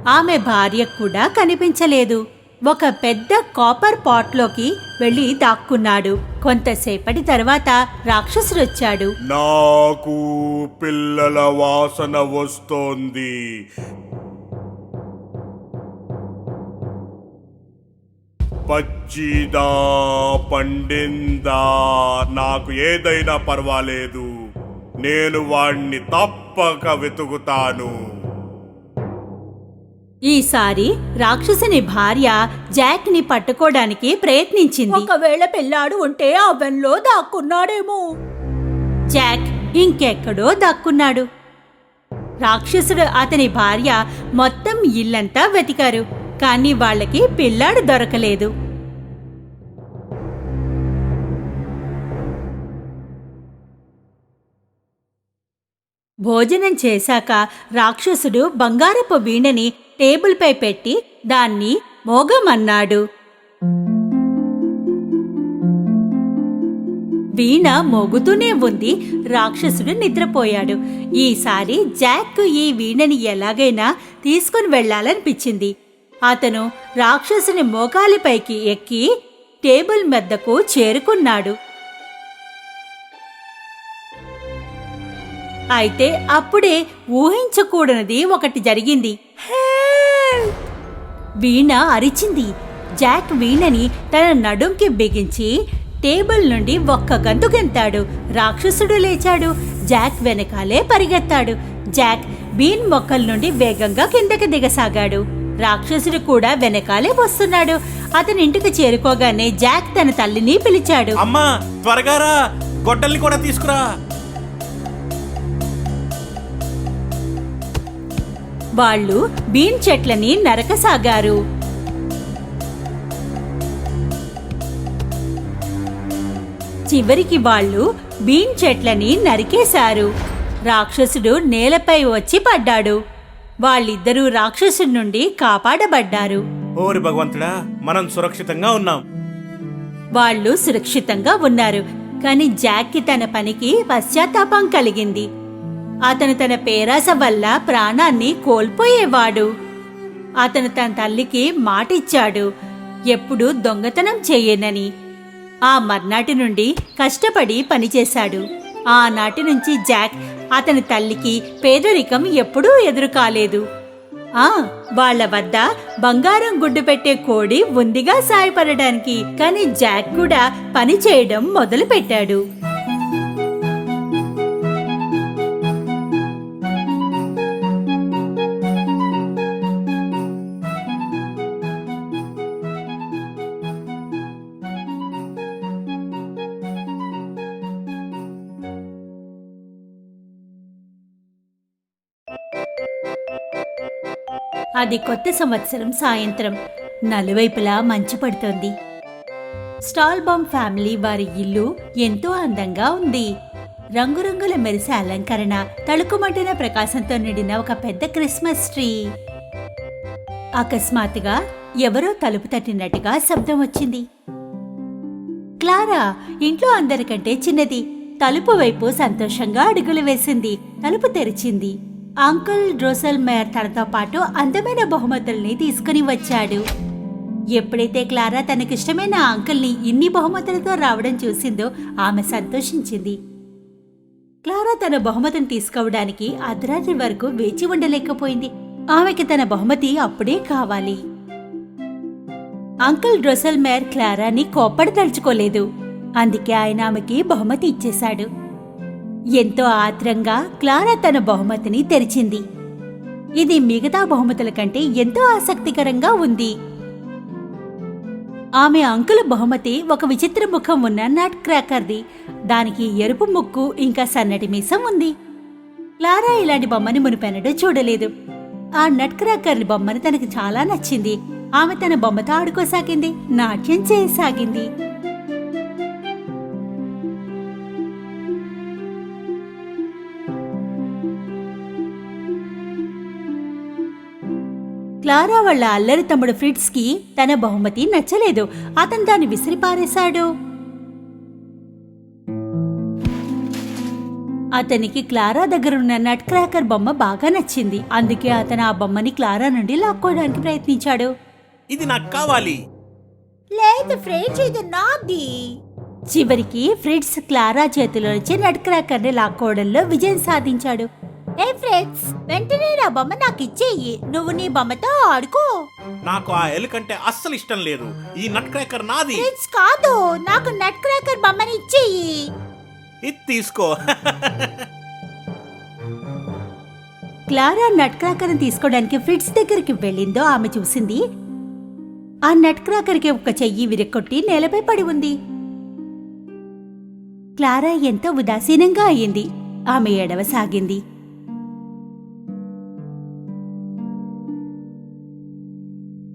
ఆమె భార్య కూడా కనిపించలేదు. ఒక పెద్ద కాపర్ పాట్లోకి వెళ్లి దాక్కున్నాడు. కొంతసేపటి తర్వాత రాక్షసుడొచ్చాడు. నాకు పిల్లల వాసన వస్తోంది. పచ్చిదా పండిందా నాకు ఏదైనా పర్వాలేదు. నేను వాణ్ణి తప్పక వెతుకుతాను. ఈసారి రాక్షసుని భార్య జాక్ ని పట్టుకోవడానికి ప్రయత్నించింది. ఒకవేళ పిల్లాడు ఉంటే అవెన్లో దాక్కున్నాడేమో. జాక్ ఇంకెక్కడో దాక్కున్నాడు. రాక్షసుడు అతని భార్య మొత్తం ఇల్లంతా వెతికారు. కానీ వాళ్ళకి పిల్లాడు దొరకలేదు. భోజనం చేశాక రాక్షసుడు బంగారపు వీణని టేబుల్పై పెట్టి దాన్ని మోగమన్నాడు. వీణ మోగుతూనే ఉంది. రాక్షసుడు నిద్రపోయాడు. ఈసారి జాక్ ఈ వీణని ఎలాగైనా తీసుకుని వెళ్లాలనిపించింది. అతను రాక్షసుని మోకాలిపైకి ఎక్కి టేబుల్ మెద్దకు చేరుకున్నాడు. అయితే అప్పుడే ఊహించకూడనిది ఒకటి జరిగింది. వీణ అరిచింది. జాక్ వీణని తన నడుంకి బిగించి టేబుల్ నుండి ఒక్క గంతు గెంతాడు. రాక్షసుడు లేచాడు. జాక్ వెనకాలే పరిగెత్తాడు. జాక్ బీన్ మొక్కల నుండి వేగంగా కిందకి దిగసాగాడు. రాక్షసుడు కూడా వెనకాలే వస్తున్నాడు. అతని ఇంటికి చేరుకోగానే జాక్ తన తల్లిని పిలిచాడు. అమ్మా త్వరగా రా, గొడ్డల్ని కూడా తీసుకురా. వాళ్ళు బీన్ చెట్లని నరకసాగారు. చివరికి వాళ్ళు బీన్ చెట్లని నరికేశారు. రాక్షసుడు నేలపై వచ్చి పడ్డాడు. వాళ్ళిద్దరూ రాక్షసుడి నుండి కాపాడబడ్డారు. ఓరి భగవంతుడా, మనం సురక్షితంగా ఉన్నాం. వాళ్ళు సురక్షితంగా ఉన్నారు. కాని జాక్కి తన పనికి పశ్చాత్తాపం కలిగింది. అతను తన పేరాస వల్ల ప్రాణాన్ని కోల్పోయేవాడు. అతను తన తల్లికి మాటిచ్చాడు, ఎప్పుడూ దొంగతనం చేయనని. ఆ మర్నాటి నుండి కష్టపడి పనిచేశాడు. ఆనాటి నుంచి జాక్ అతని తల్లికి పేదరికం ఎప్పుడూ ఎదురు కాలేదు. వాళ్ళ వద్ద బంగారం గుడ్డు పెట్టే కోడి ఉందిగా సాయపడడానికి. కానీ జాక్ కూడా పని చేయడం మొదలుపెట్టాడు. అది కొత్త సంవత్సరం సాయంత్రం. నలువైపులా మంచు పడుతోంది. స్టాల్బామ్ ఫ్యామిలీ వారి ఇల్లు ఎంతో అందంగా ఉంది. రంగురంగుల మెరిసే అలంకరణ, తళుకుమంటున్న ప్రకాశంతో నిండిన ఒక పెద్ద క్రిస్మస్ ట్రీ. అకస్మాత్తుగా ఎవరో తలుపు తట్టినట్టుగా శబ్దం వచ్చింది. క్లారా ఇంట్లో అందరికంటే చిన్నది. తలుపు వైపు సంతోషంగా అడుగులు వేసింది. తలుపు తెరిచింది. అంకుల్ డ్రోసెల్ మేయర్ తనతో పాటు అందమైన బహుమతుల్ని తీసుకుని వచ్చాడు. ఎప్పుడైతే క్లారా తనకిష్టమైన అంకుల్ని ఇన్ని బహుమతులతో రావడం చూసిందో ఆమె సంతోషించింది. క్లారా తన బహుమతిని తీసుకోవడానికి అర్ధరాత్రి వరకు వేచి ఉండలేకపోయింది. ఆమెకి తన బహుమతి అప్పుడే కావాలి. అంకుల్ డ్రోసెల్ మేయర్ క్లారాని కోప్పడదలుచుకోలేదు. అందుకే ఆయన ఆమెకి బహుమతి ఇచ్చేశాడు. ఎంతో ఆత్రంగా క్లారా తన బహుమతిని తెరిచింది. ఇది మిగతా బహుమతుల కంటే ఎంతో ఆసక్తికరంగా ఉంది. ఆమె అంకుల్ బహుమతి ఒక విచిత్ర ముఖం ఉన్న నట్ క్రాకర్ది. దానికి ఎరుపు ముక్కు ఇంకా సన్నటి మీసం ఉంది. క్లారా ఇలాంటి బొమ్మని మునిపెన్నడూ చూడలేదు. ఆ నట్ క్రాకర్ బొమ్మని తనకి చాలా నచ్చింది. ఆమె తన బొమ్మతో ఆడుకోసాగింది, నాట్యం చేయసాగింది. క్లారా వాళ్ళ అల్లరి తమ్ముడు ఫ్రిట్స్ కి తన బహుమతి నచ్చలేదు. అతను దాన్ని విసిరిపారేశాడు. అతనికి క్లారా దగ్గరున్న నట్ క్రాకర్ బొమ్మ బాగా నచ్చింది. అందుకే అతను ఆ బొమ్మని క్లారా నుండి లాక్కోవడానికి ప్రయత్నించాడు. ఇది నాకు కావాలి. లేదు ఫ్రెండ్స్, ఇది నాది. చివరికి ఫ్రిట్స్ క్లారా చేతిలో నుంచి నట్ క్రాకర్ ని లాక్కోవడంలో విజయం సాధించాడు. ఏ ఫ్రెండ్స్, వెంటనే నా బొమ్మ నాకు ఇచ్చేయి. నువ్వు నీ బొమ్మతో ఆడుకో. నాకు ఆ ఎలుకంటే అస్సలు ఇష్టం లేదు. ఈ నట్ క్రాకర్ నాది. ఫ్రెండ్స్ కాదు, నాకు నట్ క్రాకర్ బొమ్మని ఇచ్చేయి. ఇది తీసుకో. క్లారా నట్ క్రాకర్ తీసుకోవడానికి ఫ్రిట్స్ దగ్గరికి వెళ్ళిందో ఆమె చూసింది. ఆ నట్ క్రాకర్కి ఒక చెయ్యి విరక్కొట్టి నేలపై పడి ఉంది. క్లారా ఎంతో ఉదాసీనంగా అయింది. ఆమె ఏడవసాగింది.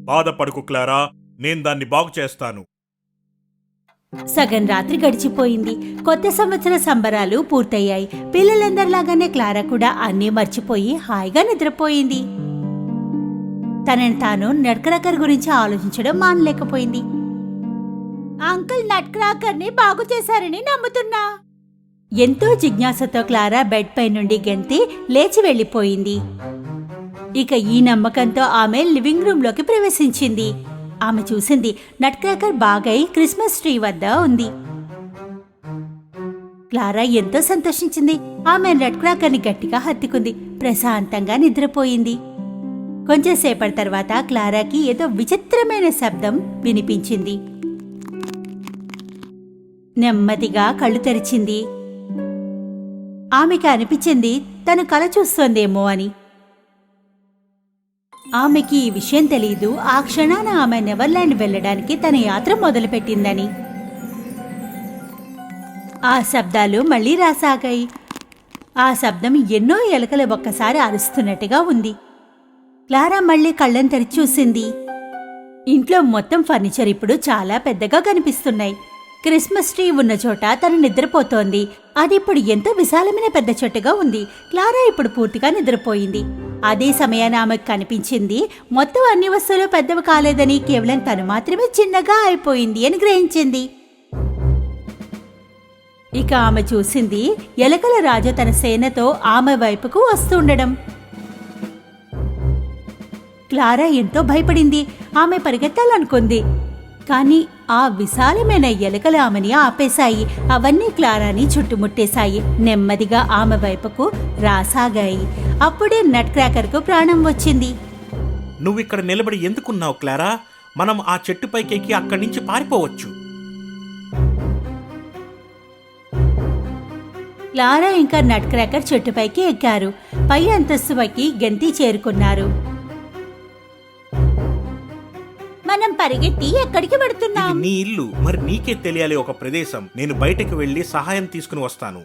బాధపడుకు క్లారా, నేను దాన్ని బాగు చేస్తాను. సగం రాత్రి గడిచిపోయింది. కొత్త సంవత్సర సంబరాలు పూర్తయ్యాయి. పిల్లలందరిలాగానే క్లారా కూడా అన్నీ మర్చిపోయి హాయిగా నిద్రపోయింది. తనని తాను నట్ క్రాకర్ గురించి ఆలోచించడం మానలేకపోయింది. అంకుల్ నట్ క్రాకర్ ని బాగు చేశారని నమ్ముతున్నా. ఎంతో జిజ్ఞాసతో క్లారా బెడ్ పై నుండి గెంతి లేచి వెళ్లిపోయింది. ఇక ఈ నమ్మకంతో ఆమె లివింగ్ రూమ్ లోకి ప్రవేశించింది. ఆమె చూసింది నట్ క్రాకర్ బాగై క్రిస్మస్ ట్రీ వద్ద ఉంది. క్లారా ఎంతో సంతోషించింది. ఆమె నట్ క్రాకర్ ని గట్టిగా హత్తుకుంది. ప్రశాంతంగా నిద్రపోయింది. కొంచెం సేపటి తర్వాత క్లారాకి ఏదో విచిత్రమైన శబ్దం వినిపించింది. నెమ్మదిగా కళ్ళు తెరిచింది. ఆమెకి అనిపించింది తను కల చూస్తోందేమో అని. ఆమెకి ఈ విషయం తెలియదు ఆ క్షణాన ఆమె నెవర్లాండ్ వెళ్ళడానికి తన యాత్ర మొదలుపెట్టిందని. ఆ శబ్దాలు మళ్ళీ రాసాగాయి. ఆ శబ్దం ఎన్నో ఎలుకలు ఒక్కసారి అరుస్తున్నట్టుగా ఉంది. క్లారా మళ్ళీ కళ్ళని తెరిచి చూసింది. ఇంట్లో మొత్తం ఫర్నిచర్ ఇప్పుడు చాలా పెద్దగా కనిపిస్తున్నాయి. క్రిస్మస్ ట్రీ ఉన్న చోట తను నిద్రపోతోంది. అది ఇప్పుడు ఎంతో విశాలమైన పెద్ద చెట్టుగా ఉంది. క్లారా ఇప్పుడు పూర్తిగా నిద్రపోయింది. అదే సమయాన ఆమెకు కనిపించింది మొత్తం అన్ని వస్తువులు పెద్దవి కాలేదని, కేవలం తను మాత్రమే చిన్నగా అయిపోయింది అని గ్రహించింది. ఇక ఆమె చూసింది ఎలుకల రాజు తన సేనతో ఆమె వైపుకు వస్తుండడం. క్లారా ఎంతో భయపడింది. ఆమె పరిగెత్తాలనుకుంది, కానీ ఆ విశాలమైన ఎలుకలు ఆమెని ఆపేశాయి. అవన్నీ క్లారాని చుట్టుముట్టేశాయి. నెమ్మదిగా ఆమె వైపుకు రాసాగాయి. అప్పుడే నట్ క్రాకర్కు ప్రాణం వచ్చింది. నువ్విక్కడ నిలబడి ఎందుకున్నావు క్లారా? మనం ఆ చెట్టు పైకెక్కి అక్కడి నుంచి పారిపోవచ్చు. క్లారా ఇంకా నట్ క్రాకర్ చెట్టుపైకి ఎక్కారు. పై అంతస్తు పైకి గెంతి చేరుకున్నారు. మనం పరిగెత్తి ఎక్కడికి పడుతున్నాం? ఇది నీ ఇల్లు, మరి నీకే తెలియాలి ఒక ప్రదేశం. నేను బయటకు వెళ్లి సహాయం తీసుకుని వస్తాను.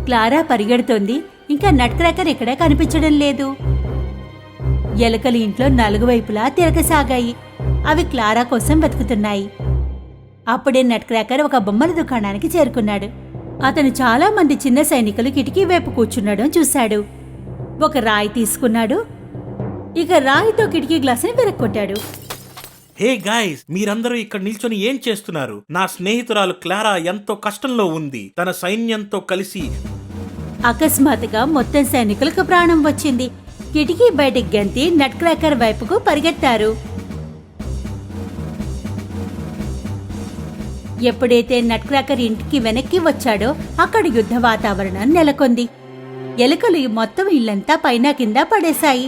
క్లారా పరిగెడుతోంది. ఇంకా నట్ క్రాకర్ ఎక్కడా కనిపించడం లేదు. ఎలుకలు ఇంట్లో నాలుగు వైపులా తిరగసాగాయి. అవి క్లారా కోసం వెతుకుతున్నాయి. అప్పుడే నట్ క్రాకర్ ఒక బొమ్మల దుకాణానికి చేరుకున్నాడు. అతను చాలా మంది చిన్న సైనికులు కిటికీ వైపు కూర్చున్నాడో చూశాడు. ఒక రాయి తీసుకున్నాడు. ఇక రాయితో కిటికీ గ్లాసుని విరక్కొట్టాడు. హే గాయ్స్, మీరందరూ ఇక్కడ నిల్చొని ఏం చేస్తున్నారు? నా స్నేహితురాలు క్లారా ఎంతో కష్టంలో ఉంది. తన సైన్యంతో కలిసి. అకస్మాత్తుగా మొత్తం సైనికులకు ప్రాణం వచ్చింది. కిటికీ బయటికి గంతి నట్ క్రాకర్ వైపుకు పరిగెత్తారు. ఎప్పుడైతే నట్ క్రాకర్ ఇంటికి వెనక్కి వచ్చాడో అక్కడ యుద్ధ వాతావరణం నెలకొంది. ఎలుకలు మొత్తం ఇల్లంతా పైన కింద పడేశాయి.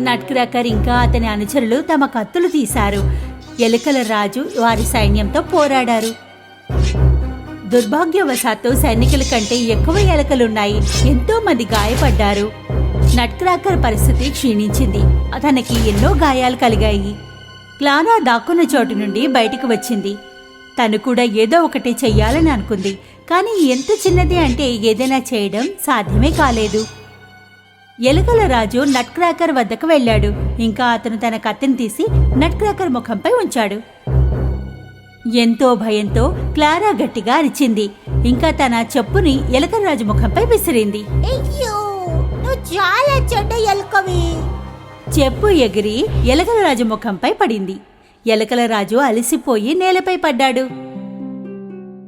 నట్ క్రాకర్ ఇంకా అతని అనుచరులు తమ కత్తులు తీశారు. ఎలుకల రాజు వారి సైన్యంతో పోరాడారు. దుర్భాగ్యవశాత్తు సైనికుల కంటే ఎక్కువ ఎలుకలున్నాయి. ఎంతో మంది గాయపడ్డారు. నట్ క్రాకర్ పరిస్థితి క్షీణించింది. అతనికి ఎన్నో గాయాలు కలిగాయి. క్లారా దాక్కున్న చోటు నుండి బయటికి వచ్చింది. తను కూడా ఏదో ఒకటి చెయ్యాలని అనుకుంది. కానీ ఎంత చిన్నది అంటే ఏదైనా చేయడం సాధ్యమే కాలేదు. ఎలుకల రాజు నట్ క్రాకర్ వద్దకు వెళ్ళాడు. ఇంకా అతను తన కత్తిని తీసి నట్ క్రాకర్ ముఖంపై ఉంచాడు. ఎంతో భయంతో క్లారా గట్టిగా అరిచింది. ఇంకా తన చెప్పుని ఎలుకల రాజు ముఖంపై విసిరింది. అయ్యో, నువ్వు చాలా చెడ్డ ఎలుకవి. చెప్పు ఎగిరి ఎలుకల రాజు ముఖంపై పడింది. ఎలుకల రాజు అలసిపోయి నేలపై పడ్డాడు.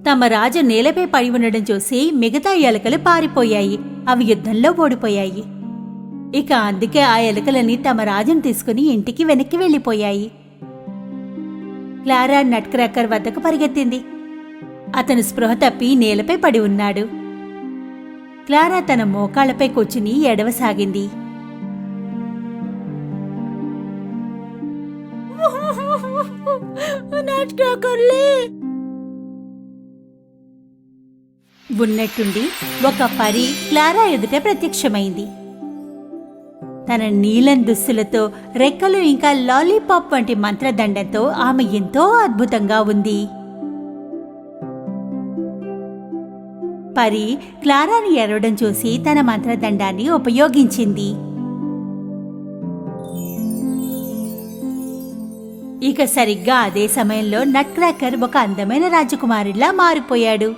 తమ రాజు నేలపై పడి ఉండడం చూసి మిగతా ఎలుకలు పారిపోయాయి. అవి యుద్ధంలో ఓడిపోయాయి. ఇక అందుకే ఆ ఎలుకలని తమ రాజును తీసుకుని ఇంటికి వెనక్కి వెళ్ళిపోయాయి. క్లారా నట్ క్రాకర్ వద్దకు పరిగెత్తింది. అతను స్పృహ తప్పి నేలపై పడి ఉన్నాడు. క్లారా తన మోకాళ్లపై కూర్చుని ఏడవసాగింది. నట్ క్రాకర్లే. ఉన్నట్టుండి ఒక పరి క్లారా ఎదుట ప్రత్యక్షమైంది. తన నీలం దుస్తులతో, రెక్కలు ఇంకా లాలీపాప్ వంటి మంత్రదండంతో ఆమె ఎంతో అద్భుతంగా ఉంది. పరి క్లారాని ఎరవడం చూసి తన మంత్రదండాన్ని ఉపయోగించింది. ఇక సరిగ్గా అదే సమయంలో నట్ క్రాకర్ ఒక అందమైన రాజకుమారుడిలా మారిపోయాడు.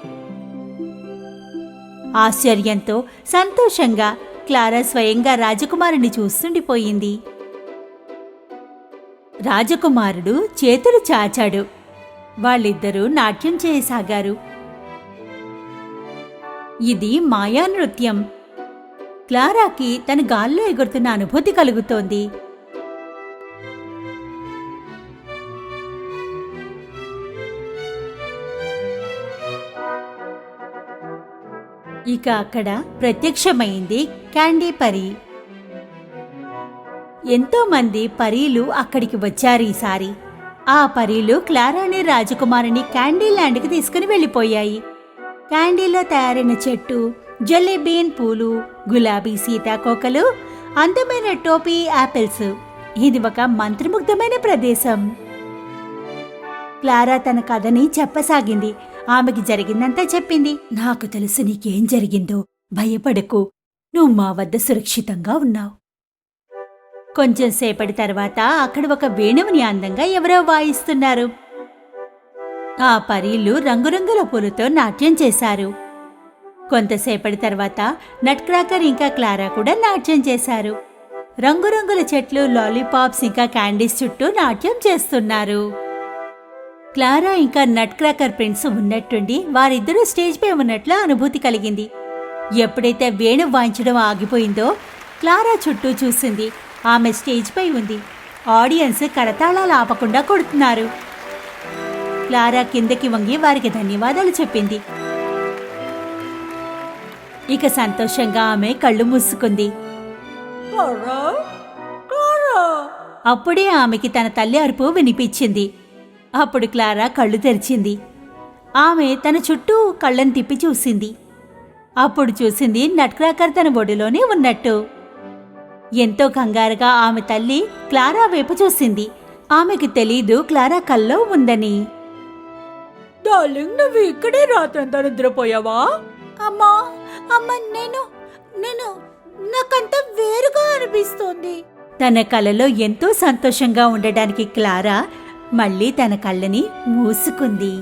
ఆశ్చర్యంతో, సంతోషంగా క్లారా స్వయంగా రాజకుమారుని చూస్తుండిపోయింది. రాజకుమారుడు చేతులు చాచాడు. వాళ్ళిద్దరూ నాట్యం చేయసాగారు. ఇది మాయా నృత్యం. క్లారాకి తన గాల్లో ఎగురుతున్న అనుభూతి కలుగుతోంది. ఇక అక్కడ ప్రత్యక్షమైంది క్యాండీ పరి. ఎంతో మంది పరీలు అక్కడికి వచ్చారు ఈసారి. ఆ పరీలు క్లారా అనే రాజకుమారిని క్యాండీ ల్యాండ్కి తీసుకుని వెళ్ళిపోయాయి. క్యాండీలో తయారైన చెట్టు, జెల్లీ బీన్ పూలు, గులాబీ సీతాకోకలు, అందమైన టోపీ యాపిల్స్. ఇది ఒక మంత్రముగ్ధమైన ప్రదేశం. క్లారా తన కథని చెప్పసాగింది. ఆమెకి జరిగిందంతా చెప్పింది. నాకు తెలుసు నీకేం జరిగిందో. భయపడకు, నువ్వు మా వద్ద సురక్షితంగా ఉన్నావు. కొంచెం సేపటి తర్వాత అక్కడ ఒక వేణువుని అందంగా ఎవరో వాయిస్తున్నారు. ఆ పరీలు రంగురంగుల పూలతో నాట్యం చేశారు. కొంతసేపటి తర్వాత నట్ క్రాకర్ ఇంకా క్లారా కూడా నాట్యం చేశారు. రంగురంగుల చెట్లు, లాలీపాప్స్ ఇంకా క్యాండీస్ చుట్టూ నాట్యం చేస్తున్నారు. క్లారా ఇంకా నట్ క్రాకర్ ప్రిన్స్ ఉన్నట్టుండి వారిద్దరూ స్టేజ్ పై ఉన్నట్లు అనుభూతి కలిగింది. ఎప్పుడైతే వేణు వాయించడం ఆగిపోయిందో క్లారా చుట్టూ చూసింది. ఆమె స్టేజ్ పై ఉంది. ఆడియన్స్ కరతాళాలు ఆపకుండా కొడుతున్నారు. క్లారా కిందకి వంగి వారికి ధన్యవాదాలు చెప్పింది. ఇక సంతోషంగా ఆమె కళ్ళు మూసుకుంది. అప్పుడే ఆమెకి తన తల్లి అరుపు వినిపించింది. అప్పుడు క్లారా కళ్ళు తెరిచింది. ఆమె తన చుట్టూ కళ్ళని తిప్పి చూసింది. అప్పుడు చూసింది నట్ క్రాకర్ తన ఒడిలోనే ఉన్నట్టు. ఎంతో కంగారుగా ఆమె తల్లి క్లారా వైపు చూసింది. ఆమెకి తెలీదు క్లారా కల్లో ఉందని. డార్లింగ్, నువ్వు ఇక్కడే రాత్రంతా నిద్రపోయావా? అమ్మా అమ్మ నేను నాకంతా వేరుగా అనిపిస్తోంది. తన కలలో ఎంతో సంతోషంగా ఉండడానికి క్లారా మళ్ళీ తన కళ్ళని మూసుకుంది.